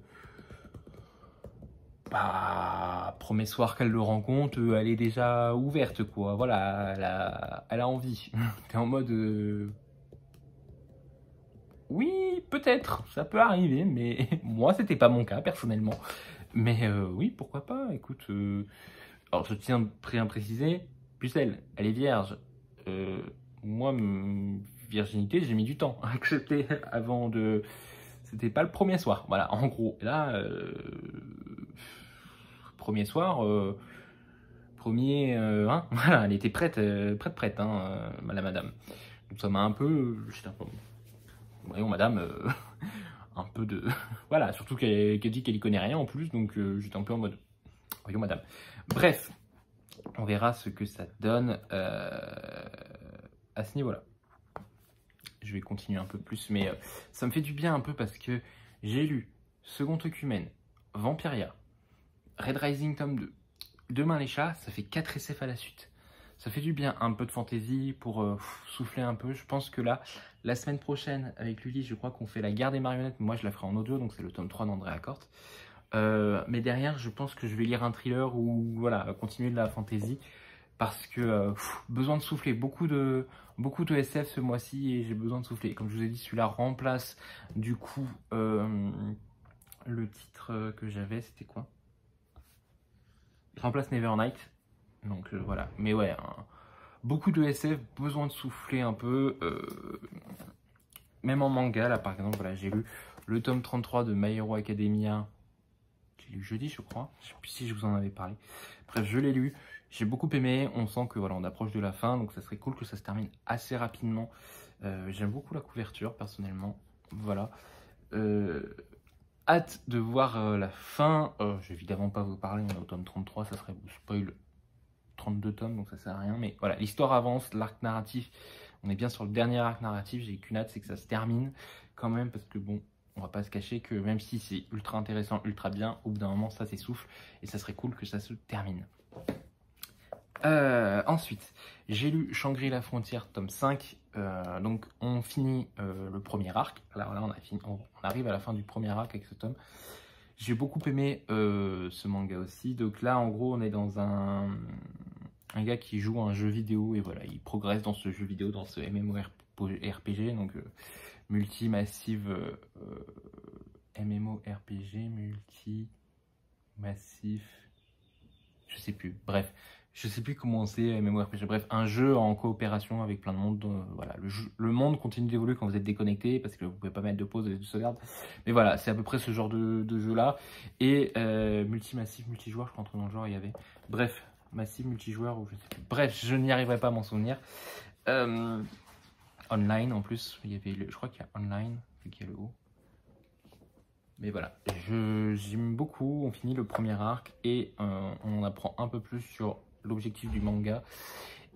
premier soir qu'elle le rencontre, elle est déjà ouverte, quoi. Voilà, elle a envie. T'es en mode... Oui, peut-être, ça peut arriver, mais moi, c'était pas mon cas, personnellement. Mais oui, pourquoi pas, écoute... Alors, je tiens à préciser, pucelle, elle est vierge. Moi, virginité, j'ai mis du temps à accepter avant de... C'était pas le premier soir, voilà, en gros. Là, premier soir, hein, voilà, elle était prête, hein, la madame. Donc ça m'a un peu... J'étais un peu... Voyons, madame, un peu de... Voilà, surtout qu'elle dit qu'elle y connaît rien en plus, donc j'étais un peu en mode... Voyons, madame. Bref, on verra ce que ça donne à ce niveau-là. Je vais continuer un peu plus, mais ça me fait du bien un peu parce que j'ai lu Second Œcumène, Vampiria, Red Rising tome 2, Demain les chats, ça fait 4 SF à la suite. Ça fait du bien, un peu de fantaisie pour souffler un peu. Je pense que là, La semaine prochaine, avec Lully, je crois qu'on fait la guerre des marionnettes. Moi, je la ferai en audio, donc c'est le tome 3 d'Andrea Corte. Mais derrière, je pense que je vais lire un thriller ou voilà, continuer de la fantasy. Parce que besoin de souffler, beaucoup de SF ce mois-ci et j'ai besoin de souffler. Comme je vous ai dit, celui-là remplace du coup le titre que j'avais, c'était quoi? Il remplace Nevernight. Donc voilà, mais ouais, beaucoup de SF, besoin de souffler un peu. Même en manga, là par exemple, voilà, j'ai lu le tome 33 de My Hero Academia. J'ai lu jeudi, je crois. Je sais plus si je vous en avais parlé. Bref, je l'ai lu. J'ai beaucoup aimé. On sent que voilà, on approche de la fin, donc ça serait cool que ça se termine assez rapidement. J'aime beaucoup la couverture, personnellement. Voilà. Hâte de voir la fin. Je vais évidemment pas vous parler. On est au tome 33, ça serait vous spoil 32 tomes, donc ça sert à rien. Mais voilà, l'histoire avance, l'arc narratif. On est bien sur le dernier arc narratif. J'ai qu'une hâte, c'est que ça se termine quand même, parce que bon. On va pas se cacher que même si c'est ultra intéressant, ultra bien, au bout d'un moment ça s'essouffle et ça serait cool que ça se termine. Ensuite, j'ai lu Shangri-La Frontière tome 5, donc on finit le premier arc. Alors là on arrive à la fin du premier arc avec ce tome. J'ai beaucoup aimé ce manga aussi, donc là en gros on est dans un gars qui joue à un jeu vidéo et voilà, il progresse dans ce jeu vidéo, dans ce MMORPG, donc multi-massive MMORPG, multi-massif, je sais plus, bref, je sais plus comment c'est MMORPG, bref, un jeu en coopération avec plein de monde, voilà, le monde continue d'évoluer quand vous êtes déconnecté, parce que vous pouvez pas mettre de pause et de sauvegarde, mais voilà, c'est à peu près ce genre de jeu là, et multi-massif, multijoueur, je crois entre dans le genre il y avait, bref, massif, multijoueur, ou je sais plus, bref, je n'y arriverai pas à m'en souvenir, online en plus, il y avait je crois qu'il y a online, vu qu'il y a le haut. Mais voilà, j'aime beaucoup, on finit le premier arc et on apprend un peu plus sur l'objectif du manga.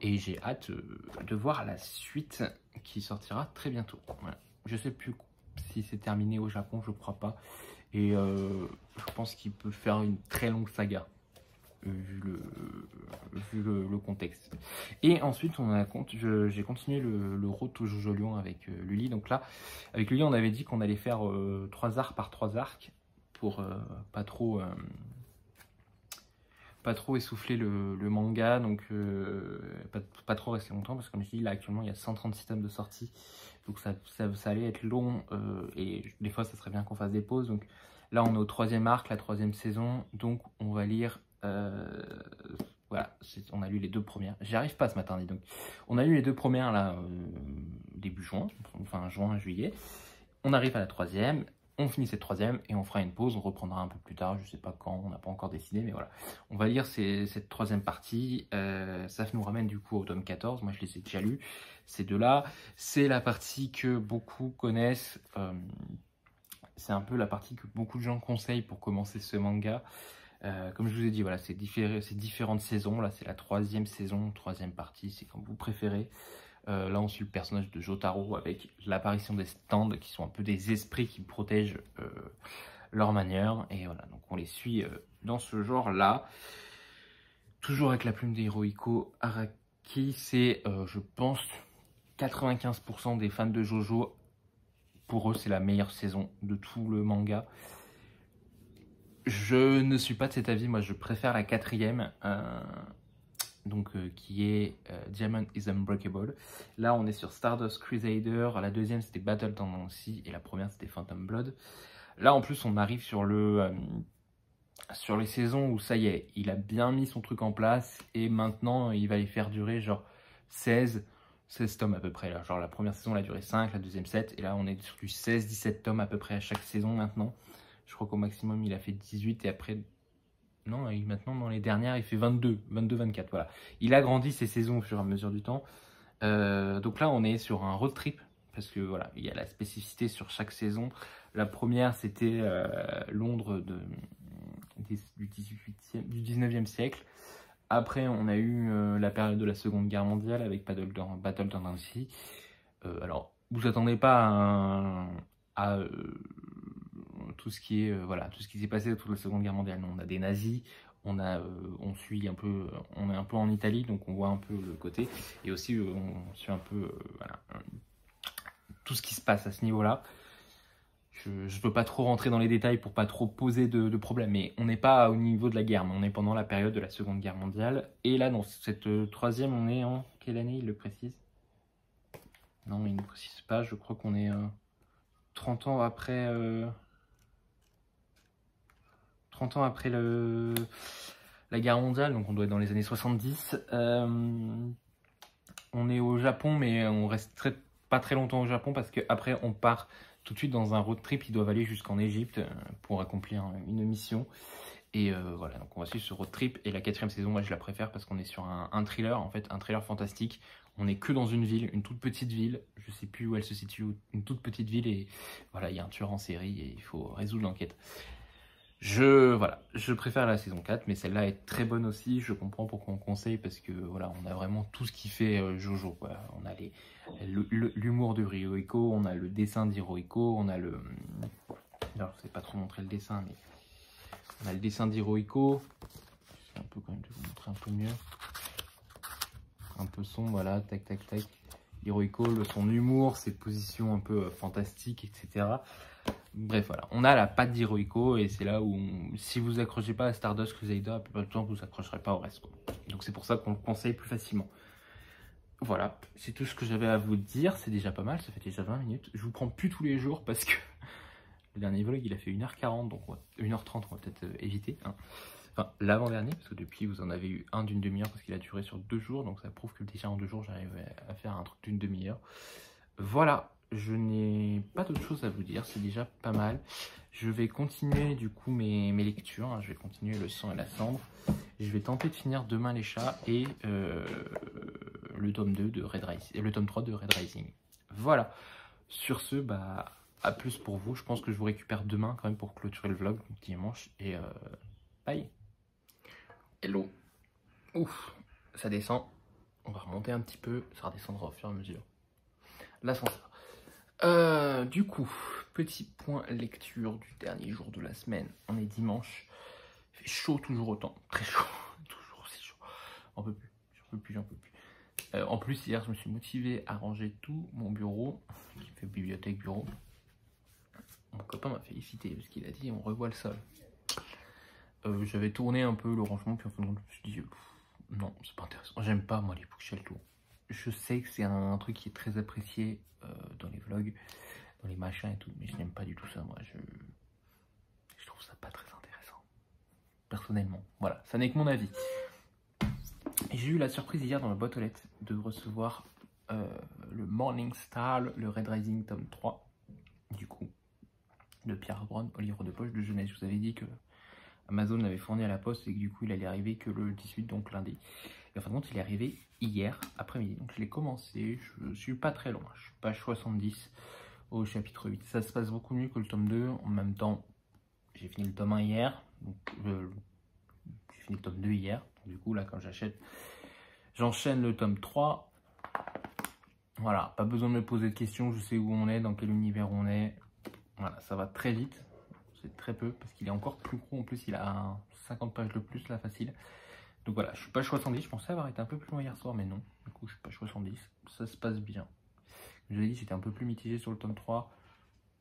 Et j'ai hâte de voir la suite qui sortira très bientôt. Voilà. Je sais plus si c'est terminé au Japon, je crois pas. Et je pense qu'il peut faire une très longue saga. Vu le contexte. Et ensuite, j'ai continué le Road to Jojo Lion avec Lully. Donc là, avec Lully, on avait dit qu'on allait faire 3 arcs par 3 arcs pour pas trop essouffler le manga, donc pas trop rester longtemps, parce que comme je dis, là actuellement il y a 136 tomes de sortie, donc ça allait être long, et des fois ça serait bien qu'on fasse des pauses. Donc là on est au 3e arc, la 3e saison, donc on va lire voilà, on a lu les 2 premières. J'y arrive pas ce matin, dis donc. On a lu les 2 premières là début juin, enfin juin, juillet. On arrive à la 3e, on finit cette 3e et on fera une pause. On reprendra un peu plus tard, je sais pas quand, on n'a pas encore décidé, mais voilà. On va lire cette 3e partie. Ça nous ramène du coup au tome 14. Moi je les ai déjà lus, ces deux-là. C'est la partie que beaucoup connaissent. C'est un peu la partie que beaucoup de gens conseillent pour commencer ce manga. Comme je vous ai dit, voilà, c'est différentes saisons. Là, c'est la 3e saison, 3e partie, c'est comme vous préférez. Là, on suit le personnage de Jotaro avec l'apparition des stands qui sont un peu des esprits qui protègent leur manière. Et voilà, donc on les suit dans ce genre-là. Toujours avec la plume de Hirohiko Araki. C'est, je pense, 95% des fans de Jojo. Pour eux, c'est la meilleure saison de tout le manga. Je ne suis pas de cet avis, moi je préfère la 4e, qui est Diamond is Unbreakable. Là on est sur Stardust Crusader, la 2e c'était Battle Tendency et la 1re c'était Phantom Blood. Là en plus on arrive sur les saisons où ça y est, il a bien mis son truc en place et maintenant il va les faire durer genre 16 tomes à peu près. Là. Genre la première saison elle a duré 5, la 2e 7 et là on est sur du 16-17 tomes à peu près à chaque saison maintenant. Je crois qu'au maximum, il a fait 18 et après... Non, maintenant, dans les dernières, il fait 22-24, voilà. Il a grandi ses saisons au fur et à mesure du temps. Donc là, on est sur un road trip, parce que voilà, il y a la spécificité sur chaque saison. La première, c'était Londres du 19e siècle. Après, on a eu la période de la Seconde Guerre mondiale avec Battle Tendency. Alors, vous attendez pas à tout ce qui est voilà, tout ce qui s'est passé autour de la Seconde Guerre mondiale. On a des nazis, on suit un peu, on est un peu en Italie, donc on voit un peu le côté, et aussi on suit un peu voilà, tout ce qui se passe à ce niveau-là. Je ne peux pas trop rentrer dans les détails pour pas trop poser de problèmes, mais on n'est pas au niveau de la guerre, mais on est pendant la période de la Seconde Guerre mondiale. Et là, dans cette troisième, on est en quelle année, il le précise? Non, il ne précise pas, je crois qu'on est 30 ans après... 30 ans après la guerre mondiale, donc on doit être dans les années 70. On est au Japon, mais on reste pas très longtemps au Japon parce qu'après on part tout de suite dans un road trip. Ils doivent aller jusqu'en Égypte pour accomplir une mission. Et voilà, donc on va suivre ce road trip. Et la 4e saison, moi je la préfère parce qu'on est sur un thriller, en fait, un thriller fantastique. On n'est que dans une ville, une toute petite ville. Je sais plus où elle se situe, une toute petite ville. Et voilà, il y a un tueur en série et il faut résoudre l'enquête. Voilà, je préfère la saison 4, mais celle-là est très bonne aussi. Je comprends pourquoi on conseille, parce que voilà, on a vraiment tout ce qui fait Jojo, quoi. On a l'humour de Ryohiko, on a le dessin d'Hirohiko, on a le... Alors, je sais pas trop montrer le dessin, mais on a le dessin d'Hirohiko. C'est un peu quand même, je vais vous montrer un peu mieux. Un peu sombre, voilà, tac, tac, tac. Hirohiko, son humour, ses positions un peu fantastiques, etc. Bref, voilà, on a la patte d'Hirohiko et c'est là où, si vous accrochez pas à Stardust Crusader, à peu près de temps, vous accrocherez pas au reste, quoi. Donc c'est pour ça qu'on le conseille plus facilement. Voilà, c'est tout ce que j'avais à vous dire, c'est déjà pas mal, ça fait déjà 20 minutes. Je vous prends plus tous les jours parce que le dernier vlog il a fait 1h40, donc 1h30, on va peut-être éviter. Hein. Enfin, l'avant-dernier, parce que depuis vous en avez eu un d'une demi-heure parce qu'il a duré sur 2 jours, donc ça prouve que déjà en 2 jours j'arrive à faire un truc d'une demi-heure. Voilà, je n'ai pas d'autre chose à vous dire, c'est déjà pas mal. Je vais continuer du coup mes lectures, hein. Je vais continuer Le Sang et la Cendre. Je vais tenter de finir Demain les chats et le tome 2 de Red Rising, le tome 3 de Red Rising. Voilà, sur ce, bah, à plus pour vous. Je pense que je vous récupère demain quand même pour clôturer le vlog, dimanche, et bye. Hello. Ouf, ça descend. On va remonter un petit peu, ça redescendra au fur et à mesure. L'ascenseur. Du coup, petit point lecture du dernier jour de la semaine. On est dimanche. Il fait chaud toujours autant. Très chaud. Toujours aussi chaud. J'en peux plus. J'en peux plus. En plus, hier, je me suis motivé à ranger tout mon bureau, qui fait bibliothèque bureau. Mon copain m'a félicité parce qu'il a dit on revoit le sol. J'avais tourné un peu le rangement, puis en fin de compte, je me suis dit non, c'est pas intéressant. J'aime pas moi les bookshelves tout. Je sais que c'est un truc qui est très apprécié dans les vlogs, dans les machins et tout, mais je n'aime pas du tout ça. Moi, je trouve ça pas très intéressant, personnellement. Voilà, ça n'est que mon avis. J'ai eu la surprise hier dans ma boîte aux lettres de recevoir le Morning Star, le Red Rising tome 3, du coup, de Pierre Brown au livre de poche de jeunesse. Je vous avais dit que Amazon l'avait fourni à la poste et que du coup il allait arriver que le 18, donc lundi. Et en fin de compte, il est arrivé hier après-midi. Donc je l'ai commencé, je suis pas très loin, je suis page 70 au chapitre 8. Ça se passe beaucoup mieux que le tome 2. En même temps, j'ai fini le tome 1 hier, donc j'ai fini le tome 2 hier. Donc, du coup là quand j'enchaîne le tome 3. Voilà, pas besoin de me poser de questions, je sais où on est, dans quel univers on est. Voilà, ça va très vite. C'est très peu parce qu'il est encore plus gros. En plus, il a 50 pages de plus là, facile. Donc voilà, je suis page 70. Je pensais avoir été un peu plus loin hier soir, mais non. Du coup, je suis page 70. Ça se passe bien. Je vous ai dit, j'étais un peu plus mitigé sur le tome 3.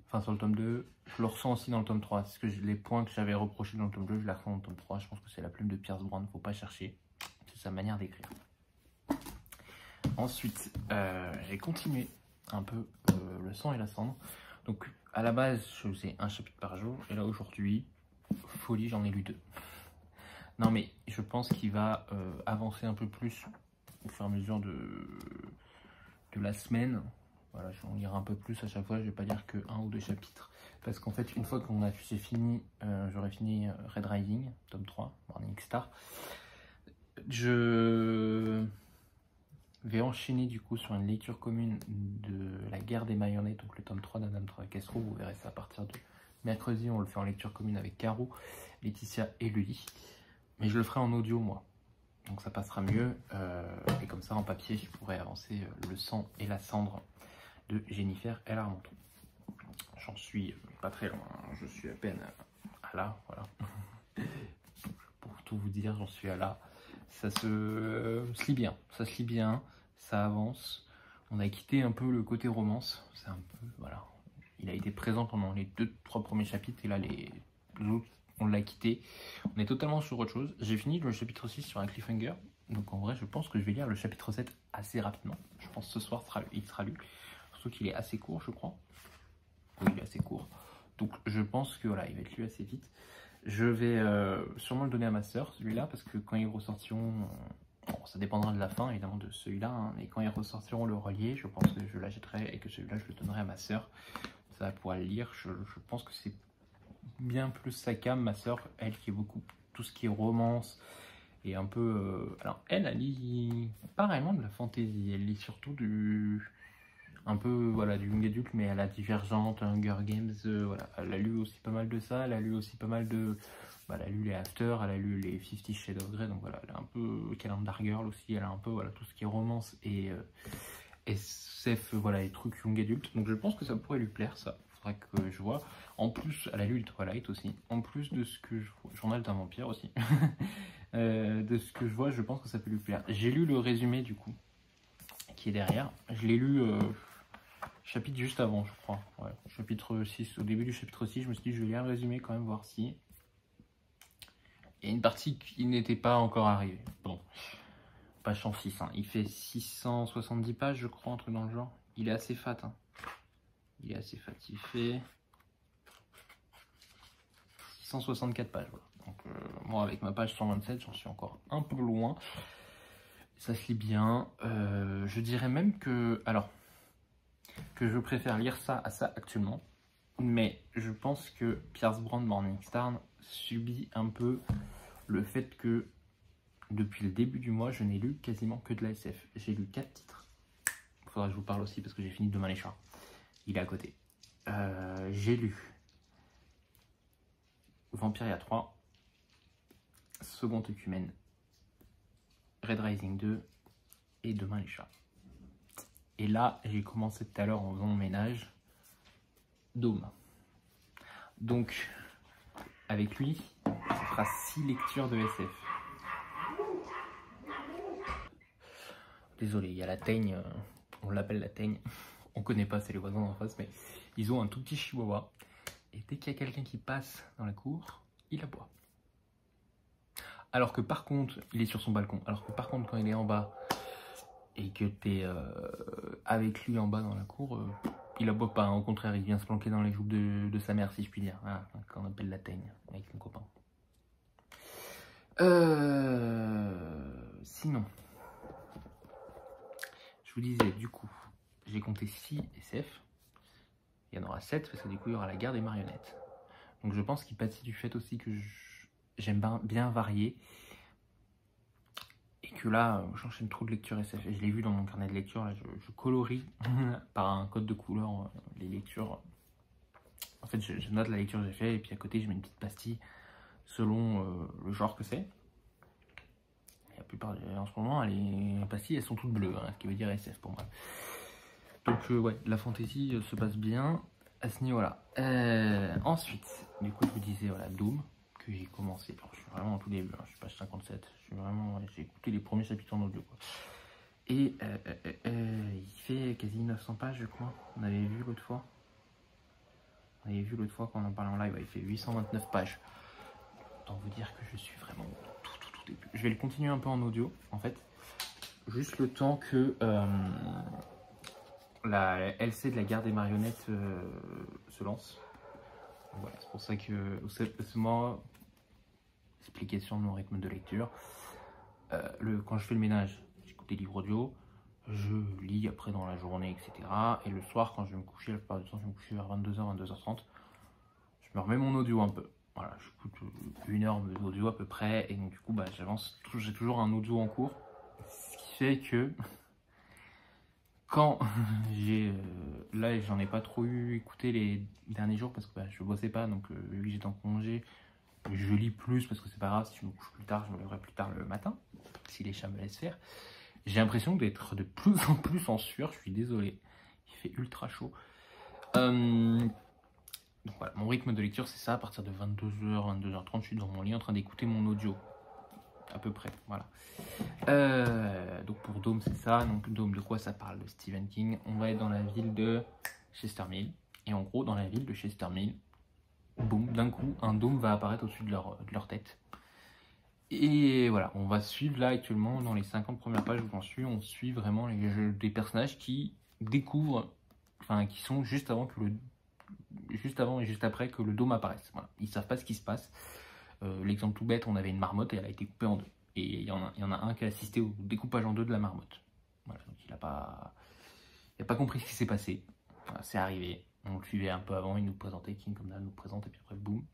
Enfin, sur le tome 2. Je le ressens aussi dans le tome 3. C'est ce que les points que j'avais reprochés dans le tome 2, je les ressens dans le tome 3. Je pense que c'est la plume de Pierce Brown. Faut pas chercher. C'est sa manière d'écrire. Ensuite, j'ai continué un peu Le Sang et la Cendre. Donc, à la base, je faisais un chapitre par jour. Et là, aujourd'hui, folie, j'en ai lu 2. Non, mais je pense qu'il va avancer un peu plus au fur et à mesure de la semaine. Voilà, je vais en lire un peu plus à chaque fois. Je vais pas lire que 1 ou 2 chapitres. Parce qu'en fait, une fois qu'on a fini, j'aurai fini Red Rising, tome 3, Morning Star. Je vais enchaîner du coup sur une lecture commune de La Guerre des marionnettes, donc le tome 3 d'Adam Trevecastro. Vous verrez ça à partir de mercredi. On le fait en lecture commune avec Caro, Laetitia et Lily. Mais je le ferai en audio, moi. Donc ça passera mieux. Et comme ça, en papier, je pourrais avancer Le Sang et la Cendre de Jennifer L. Armenton. J'en suis pas très loin. Je suis à peine à là. Voilà. Pour tout vous dire, j'en suis à là. Ça se lit bien. Ça se lit bien. Ça avance. On a quitté un peu le côté romance. C'est un peu, voilà. Il a été présent pendant les 2-3 premiers chapitres et là les autres, on l'a quitté. On est totalement sur autre chose. J'ai fini le chapitre 6 sur un cliffhanger. Donc en vrai, je pense que je vais lire le chapitre 7 assez rapidement. Je pense que ce soir, il sera lu. Surtout qu'il est assez court, je crois. Oui, il est assez court. Donc je pense que voilà, il va être lu assez vite. Je vais sûrement le donner à ma soeur, celui-là, parce que quand ils ressortiront... Bon, ça dépendra de la fin, évidemment, de celui-là. Hein, mais quand ils ressortiront le relié, je pense que je l'achèterai et que celui-là, je le donnerai à ma soeur. Ça pourra le lire. Je pense que c'est bien plus sa cam, ma soeur, elle qui est beaucoup tout ce qui est romance et un peu... alors elle lit pas vraiment de la fantaisie, elle lit surtout un peu voilà, du young adulte, mais elle a Divergente, Hunger Games, voilà. Elle a lu aussi pas mal de ça, elle a lu aussi pas mal de... elle a lu les After, elle a lu les 50 Shades of Grey, donc voilà, elle a un peu Calendar Girl aussi, elle a un peu voilà, tout ce qui est romance et SF, voilà, les trucs young adulte, donc je pense que ça pourrait lui plaire, ça. Que je vois. En plus, elle a lu le Twilight aussi. En plus de ce que je vois, Journal d'un vampire aussi. De ce que je vois, je pense que ça peut lui plaire. J'ai lu le résumé du coup, qui est derrière. Je l'ai lu chapitre juste avant, je crois. Ouais, chapitre 6. Au début du chapitre 6, je me suis dit, je vais lire le résumé quand même, voir si. Il y a une partie qui n'était pas encore arrivée. Bon, page 106. Hein. Il fait 670 pages, je crois, un truc dans le genre. Il est assez fat. Hein. Il est assez fat. Il fait 664 pages. Voilà. Donc, moi, avec ma page 127, j'en suis encore un peu loin. Ça se lit bien. Je dirais même que... Alors, que je préfère lire ça à ça actuellement. Mais je pense que Pierce Brand Morningstar subit un peu le fait que depuis le début du mois, je n'ai lu quasiment que de la SF. J'ai lu 4 titres. Il faudra que je vous parle aussi parce que j'ai fini Demain les chats. Il est à côté. J'ai lu Vampiria 3, Second Œcumène, Red Rising 2 et Demain les chats. Et là, j'ai commencé tout à l'heure en faisant mon ménage, Dôme. Donc, avec lui, ça fera 6 lectures de SF. Désolé, il y a la teigne, on l'appelle la teigne. On connaît pas, c'est les voisins en face, mais ils ont un tout petit chihuahua. Et dès qu'il y a quelqu'un qui passe dans la cour, il aboie. Alors que par contre, il est sur son balcon. Alors que par contre, quand il est en bas et que tu es avec lui en bas dans la cour, il aboie pas. Au contraire, il vient se planquer dans les joues de sa mère, si je puis dire. Voilà, qu'on appelle la teigne avec mon copain. Sinon, je vous disais, du coup, j'ai compté 6 SF. Il y en aura 7 parce que du coup, il y aura la guerre des marionnettes. Donc je pense qu'il pâtit du fait aussi que j'aime bien varier. Et que là, j'enchaîne trop de lectures SF. Et je l'ai vu dans mon carnet de lecture, là, je colorie par un code de couleur les lectures. En fait, je note la lecture que j'ai fait et puis à côté, je mets une petite pastille selon le genre que c'est. La plupart, en ce moment, les pastilles, elles sont toutes bleues, hein, ce qui veut dire SF pour moi. Donc ouais, la fantasy se passe bien à ce niveau-là. Ensuite, du coup, je vous disais, voilà, Doom, que j'ai commencé. Alors, je suis vraiment au tout début, hein, je suis page 57. J'ai écouté les premiers chapitres en audio, quoi. Et il fait quasi 900 pages, je crois. On avait vu l'autre fois. On avait vu l'autre fois quand on en parlait en live, ouais, il fait 829 pages. Autant vous dire que je suis vraiment tout début. Je vais le continuer un peu en audio, en fait. Juste le temps que la LC de la guerre des marionnettes se lance. Voilà, c'est pour ça que c'est moi, explication de mon rythme de lecture. Quand je fais le ménage, j'écoute des livres audio, je lis après dans la journée, etc. Et le soir, quand je vais me coucher, la plupart du temps, je vais me coucher vers 22h, 22h30, je me remets mon audio un peu. Voilà, j'écoute 1 heure d'audio à peu près, et donc du coup, bah, j'avance, j'ai toujours un audio en cours, ce qui fait que quand là, j'en ai pas trop eu écouté les derniers jours parce que bah, je bossais pas, donc vu que j'étais en congé, je lis plus parce que c'est pas grave, si je me couche plus tard, je me lèverai plus tard le matin, si les chats me laissent faire. J'ai l'impression d'être de plus en plus en sueur, je suis désolé, il fait ultra chaud. Donc voilà, mon rythme de lecture c'est ça, à partir de 22h, 22h30, je suis dans mon lit en train d'écouter mon audio. à peu près, voilà. Donc pour Dôme, c'est ça. Donc Dôme, de quoi ça parle? De Stephen King. On va être dans la ville de Chester Mill. Et en gros, dans la ville de Chester Mill, boum, d'un coup, un dôme va apparaître au-dessus de leur tête. Et voilà, on va suivre là actuellement, dans les 50 premières pages où j'en suis, on suit vraiment des personnages qui découvrent, enfin qui sont juste avant et juste après que le dôme apparaisse. Voilà. Ils savent pas ce qui se passe. L'exemple tout bête, on avait une marmotte et elle a été coupée en deux. Et il y en a un qui a assisté au découpage en deux de la marmotte. Voilà, donc il a pas compris ce qui s'est passé. Voilà, c'est arrivé. On le suivait un peu avant, il nous présentait, King comme ça nous présente, et puis après, boum.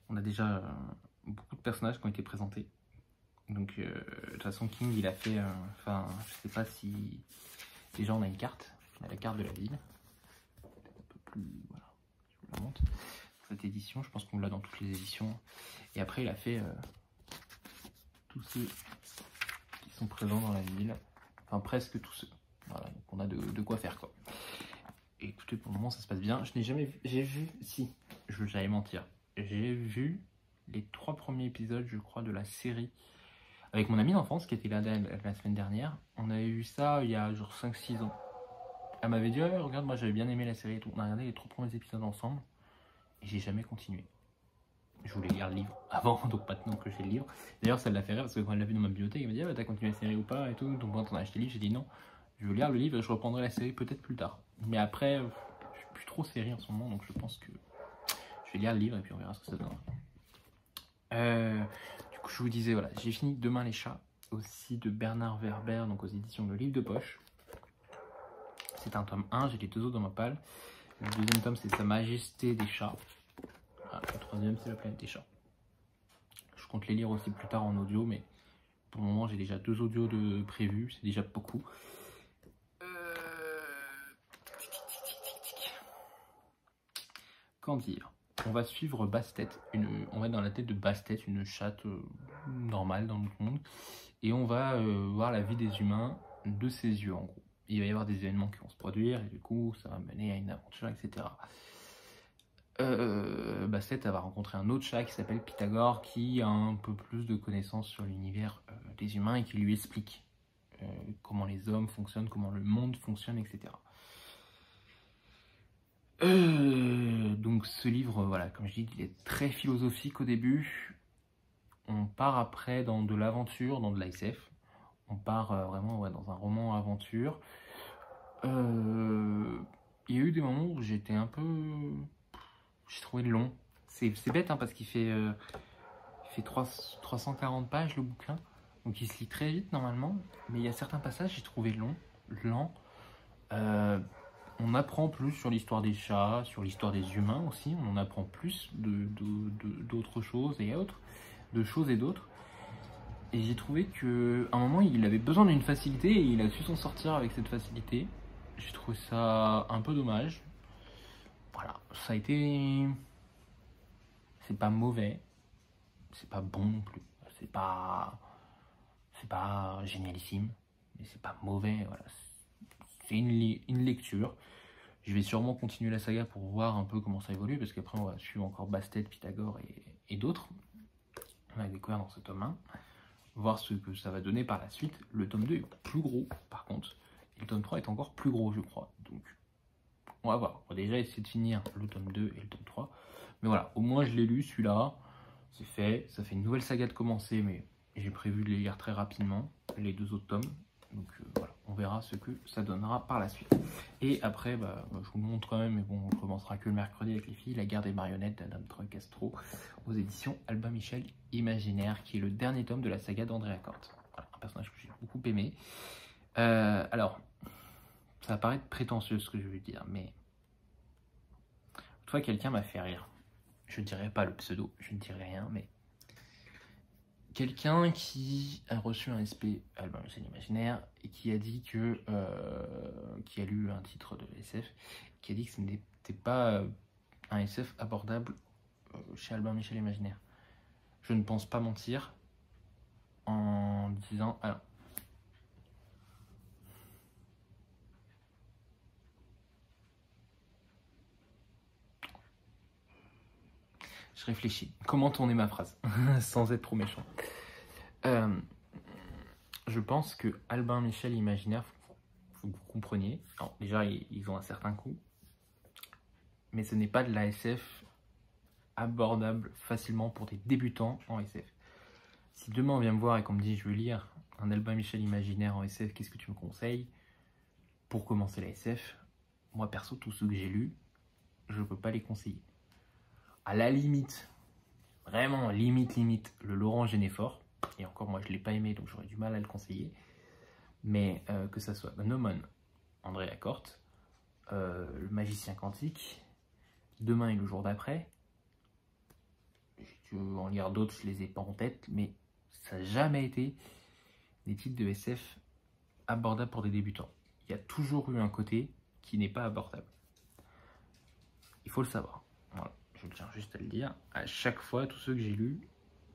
On a déjà beaucoup de personnages qui ont été présentés. Donc, de toute façon, King, il a fait... Enfin, je sais pas si... Déjà, on a une carte. On a la carte de la ville. Peut-être un peu plus... Voilà, je vous la montre. Cette édition, je pense qu'on l'a dans toutes les éditions. Et après, il a fait tous ceux qui sont présents dans la ville. Enfin, presque tous ceux. Voilà, donc on a de quoi faire, quoi. Et écoutez, pour le moment, ça se passe bien. Je n'ai jamais vu... J'ai vu... Si, j'allais mentir. J'ai vu les 3 premiers épisodes, je crois, de la série avec mon ami d'enfance qui était là la semaine dernière. On avait vu ça il y a genre 5-6 ans. Elle m'avait dit, oh, regarde, moi j'avais bien aimé la série et tout. On a regardé les 3 premiers épisodes ensemble et j'ai jamais continué. Je voulais lire le livre avant, donc maintenant que j'ai le livre. D'ailleurs, ça l'a fait rire parce que quand elle l'a vu dans ma bibliothèque, elle m'a dit, ah, t'as continué la série ou pas et tout. Donc quand on a acheté le livre, j'ai dit non, je veux lire le livre et je reprendrai la série peut-être plus tard. Mais après, je suis plus trop série en ce moment, donc je pense que je vais lire le livre et puis on verra ce que ça donne. Du coup, je vous disais, voilà, j'ai fini Demain les chats, aussi de Bernard Werber, donc aux éditions Le Livre de Poche. C'est un tome 1, j'ai les 2 autres dans ma palle. Le deuxième tome, c'est Sa Majesté des chats. Voilà, le troisième, c'est La Planète des chats. Je compte les lire aussi plus tard en audio, mais pour le moment, j'ai déjà 2 audios de prévus, c'est déjà beaucoup. Qu'en dire? On va suivre Bastet, on va être dans la tête de Bastet, une chatte normale dans notre monde, et on va voir la vie des humains de ses yeux en gros. Il va y avoir des événements qui vont se produire, et du coup ça va mener à une aventure, etc. Bastet va rencontrer un autre chat qui s'appelle Pythagore, qui a un peu plus de connaissances sur l'univers des humains et qui lui explique comment les hommes fonctionnent, comment le monde fonctionne, etc. Donc ce livre, voilà, comme je dis, il est très philosophique au début. On part après dans de l'aventure, dans de l'ASF. On part vraiment dans un roman aventure. Il y a eu des moments où j'étais un peu... J'ai trouvé long. C'est bête hein, parce qu'il fait 340 pages le bouquin. Donc il se lit très vite normalement. Mais il y a certains passages j'ai trouvé lent. On apprend plus sur l'histoire des chats, sur l'histoire des humains aussi. On en apprend plus d'autres choses et autres, de choses et d'autres. Et j'ai trouvé qu'à un moment, il avait besoin d'une facilité et il a su s'en sortir avec cette facilité. J'ai trouvé ça un peu dommage. Voilà, ça a été... C'est pas mauvais, c'est pas bon non plus. C'est pas génialissime, mais c'est pas mauvais. Voilà. C'est une lecture. Je vais sûrement continuer la saga pour voir un peu comment ça évolue, parce qu'après on va suivre encore Bastet, Pythagore et d'autres. On a découvert dans ce tome 1. Voir ce que ça va donner par la suite. Le tome 2 est plus gros par contre, et le tome 3 est encore plus gros je crois. Donc on va voir. On va déjà essayer de finir le tome 2 et le tome 3. Mais voilà, au moins je l'ai lu celui-là. C'est fait. Ça fait une nouvelle saga de commencer, mais j'ai prévu de les lire très rapidement, les 2 autres tomes. Donc voilà, on verra ce que ça donnera par la suite. Et après, je vous le montre quand même, mais bon, on commencera que le mercredi avec les filles, La guerre des marionnettes d'Adam Troy Castro, aux éditions Albin Michel Imaginaire, qui est le dernier tome de la saga d'Andrea Corte. Voilà, un personnage que j'ai beaucoup aimé. Alors, ça va paraître prétentieux ce que je veux dire, mais toi, quelqu'un m'a fait rire. Je ne dirais pas le pseudo, je ne dirais rien, mais quelqu'un qui a reçu un SP Albin Michel Imaginaire et qui a dit que, qui a lu un titre de SF, qui a dit que ce n'était pas un SF abordable chez Albin Michel Imaginaire. Je ne pense pas mentir en disant... Alors, Je réfléchis. Comment tourner ma phrase sans être trop méchant. Je pense que Albin Michel Imaginaire, faut que vous compreniez. Alors, déjà, ils ont un certain coût. Mais ce n'est pas de la SF abordable facilement pour des débutants en SF. Si demain on vient me voir et qu'on me dit je veux lire un Albin Michel Imaginaire en SF, qu'est-ce que tu me conseilles pour commencer la SF? Moi perso, tous ceux que j'ai lus, je ne peux pas les conseiller. À la limite, vraiment limite, le Laurent Genéfort, et encore moi je ne l'ai pas aimé donc j'aurais du mal à le conseiller, mais que ça soit Gnomon, André Lacorte, le magicien quantique, Demain et le jour d'après. Si tu veux en lire d'autres, je les ai pas en tête, mais ça n'a jamais été des titres de SF abordables pour des débutants. Il y a toujours eu un côté qui n'est pas abordable. Il faut le savoir. Voilà, je tiens juste à le dire. À chaque fois, tous ceux que j'ai lus,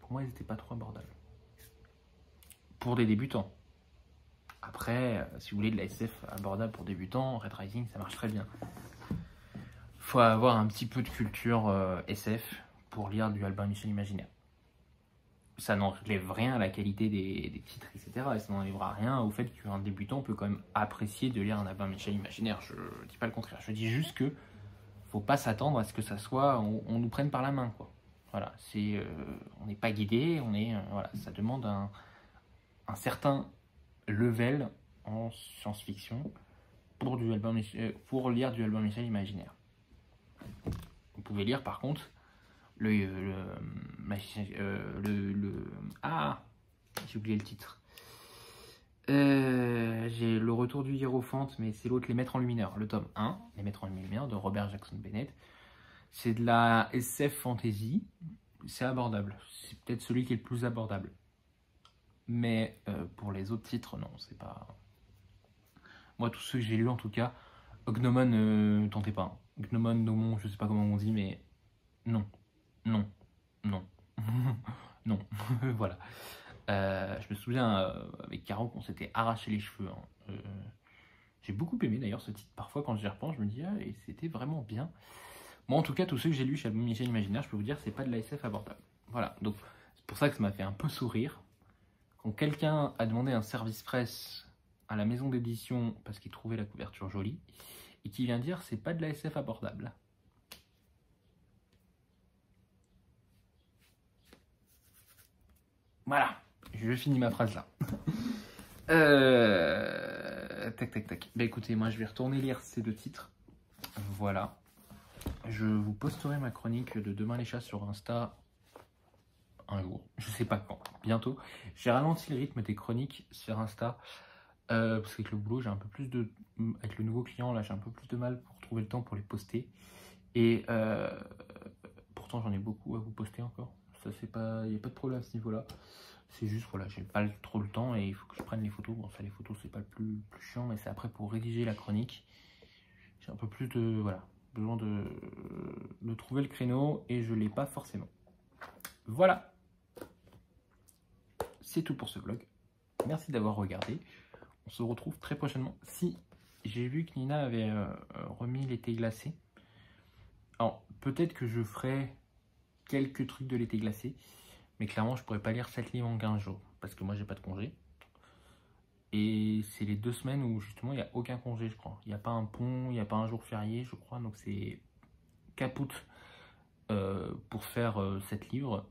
pour moi, ils n'étaient pas trop abordables. Pour des débutants. Après, si vous voulez de la SF abordable pour débutants, Red Rising, ça marche très bien. Faut avoir un petit peu de culture SF pour lire du Albin Michel Imaginaire. Ça n'enlève rien à la qualité des titres, etc. Et ça n'enlèvera rien au fait qu'un débutant peut quand même apprécier de lire un Albin Michel Imaginaire. Je ne dis pas le contraire. Je dis juste que faut pas s'attendre à ce que ça soit, on nous prenne par la main, quoi. Voilà, on n'est pas guidé, voilà, ça demande un certain level en science-fiction pour lire du Albin Michel Imaginaire. Vous pouvez lire par contre j'ai oublié le titre. J'ai Le Retour du Hiérophante, mais c'est l'autre, Les Maîtres en Lumineur, le tome 1, Les Maîtres en Lumineur de Robert Jackson Bennett. C'est de la SF fantasy, c'est abordable. C'est peut-être celui qui est le plus abordable. Mais pour les autres titres, non, c'est pas... Moi, tous ceux que j'ai lus en tout cas, Gnomon, tentez pas. Gnomon, Nomon, je sais pas comment on dit, mais non. Non. Non. Voilà. Je me souviens avec Caro qu'on s'était arraché les cheveux. Hein. J'ai beaucoup aimé d'ailleurs ce titre. Parfois quand j'y repense, je me dis ah, et c'était vraiment bien. Moi en tout cas, tous ceux que j'ai lus chez Albin Michel Imaginaire, je peux vous dire c'est pas de la SF abordable. Voilà, donc c'est pour ça que ça m'a fait un peu sourire. Quand quelqu'un a demandé un service presse à la maison d'édition parce qu'il trouvait la couverture jolie, et qui vient dire c'est pas de la SF abordable. Voilà, je finis ma phrase là. Tac. Bah écoutez, moi je vais retourner lire ces deux titres. Voilà. Je vous posterai ma chronique de Demain les chats sur Insta un jour. Je sais pas quand. Bientôt. J'ai ralenti le rythme des chroniques sur Insta. Parce qu'avec le boulot, j'ai un peu plus de... Avec le nouveau client, là, j'ai un peu plus de mal pour trouver le temps pour les poster. Et pourtant, j'en ai beaucoup à vous poster encore. Ça, c'est pas... Il n'y a pas de problème à ce niveau-là. C'est juste, voilà, j'ai pas trop le temps et il faut que je prenne les photos. Bon, ça, les photos, c'est pas le plus chiant, mais c'est après pour rédiger la chronique. J'ai un peu plus de... Voilà, besoin de trouver le créneau et je l'ai pas forcément. Voilà. C'est tout pour ce vlog. Merci d'avoir regardé. On se retrouve très prochainement. Si j'ai vu que Nina avait remis l'été glacé. Alors, peut-être que je ferai quelques trucs de l'été glacé. Mais clairement, je pourrais pas lire 7 livres en 15 jours. Parce que moi, j'ai pas de congé. Et c'est les 2 semaines où justement, il n'y a aucun congé, je crois. Il n'y a pas un pont, il n'y a pas un jour férié, je crois. Donc, c'est caput pour faire 7 livres.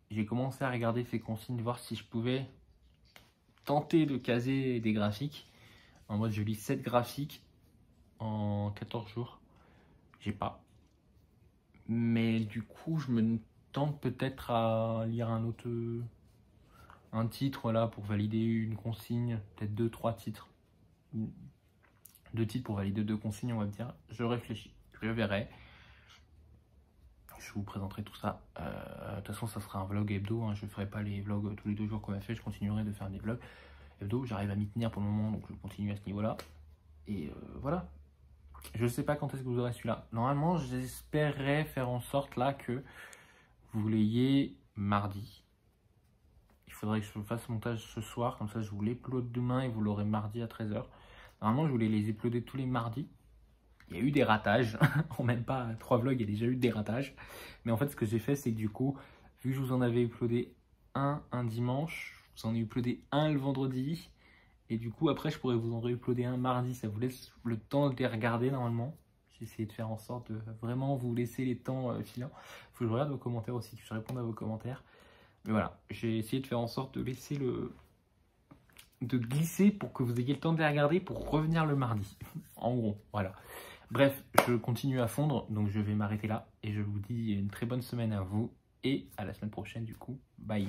J'ai commencé à regarder ces consignes, voir si je pouvais tenter de caser des graphiques. En mode, je lis 7 graphiques en 14 jours. J'ai pas. Mais du coup, je me tente peut-être à lire un titre là pour valider une consigne. Peut-être 2-3 titres. 2 titres pour valider 2 consignes, on va dire. Je réfléchis. Je verrai. Je vous présenterai tout ça. De toute façon, ça sera un vlog hebdo. Hein. Je ne ferai pas les vlogs tous les 2 jours qu'on a fait. Je continuerai de faire des vlogs hebdo. J'arrive à m'y tenir pour le moment, donc je continue à ce niveau-là. Et voilà. Je ne sais pas quand est-ce que vous aurez celui-là. Normalement, j'espérais faire en sorte là que vous l'ayez mardi. Il faudrait que je fasse le montage ce soir. Comme ça, je vous l'upload demain et vous l'aurez mardi à 13 h. Normalement, je voulais les uploader tous les mardis. il y a eu des ratages. En même pas 3 vlogs, il y a déjà eu des ratages. Mais en fait, ce que j'ai fait, c'est que du coup, vu que je vous en avais uploadé un dimanche, je vous en ai uploadé un le vendredi. Et du coup, après, je pourrais vous en re-uploader un mardi. Ça vous laisse le temps de les regarder normalement. J'ai essayé de faire en sorte de vraiment vous laisser les temps filants. Il faut que je regarde vos commentaires aussi, que je réponde à vos commentaires. Mais voilà, j'ai essayé de faire en sorte de laisser de glisser pour que vous ayez le temps de les regarder pour revenir le mardi. En gros, voilà. Bref, je continue à fondre, donc je vais m'arrêter là. Et je vous dis une très bonne semaine à vous. Et à la semaine prochaine du coup. Bye.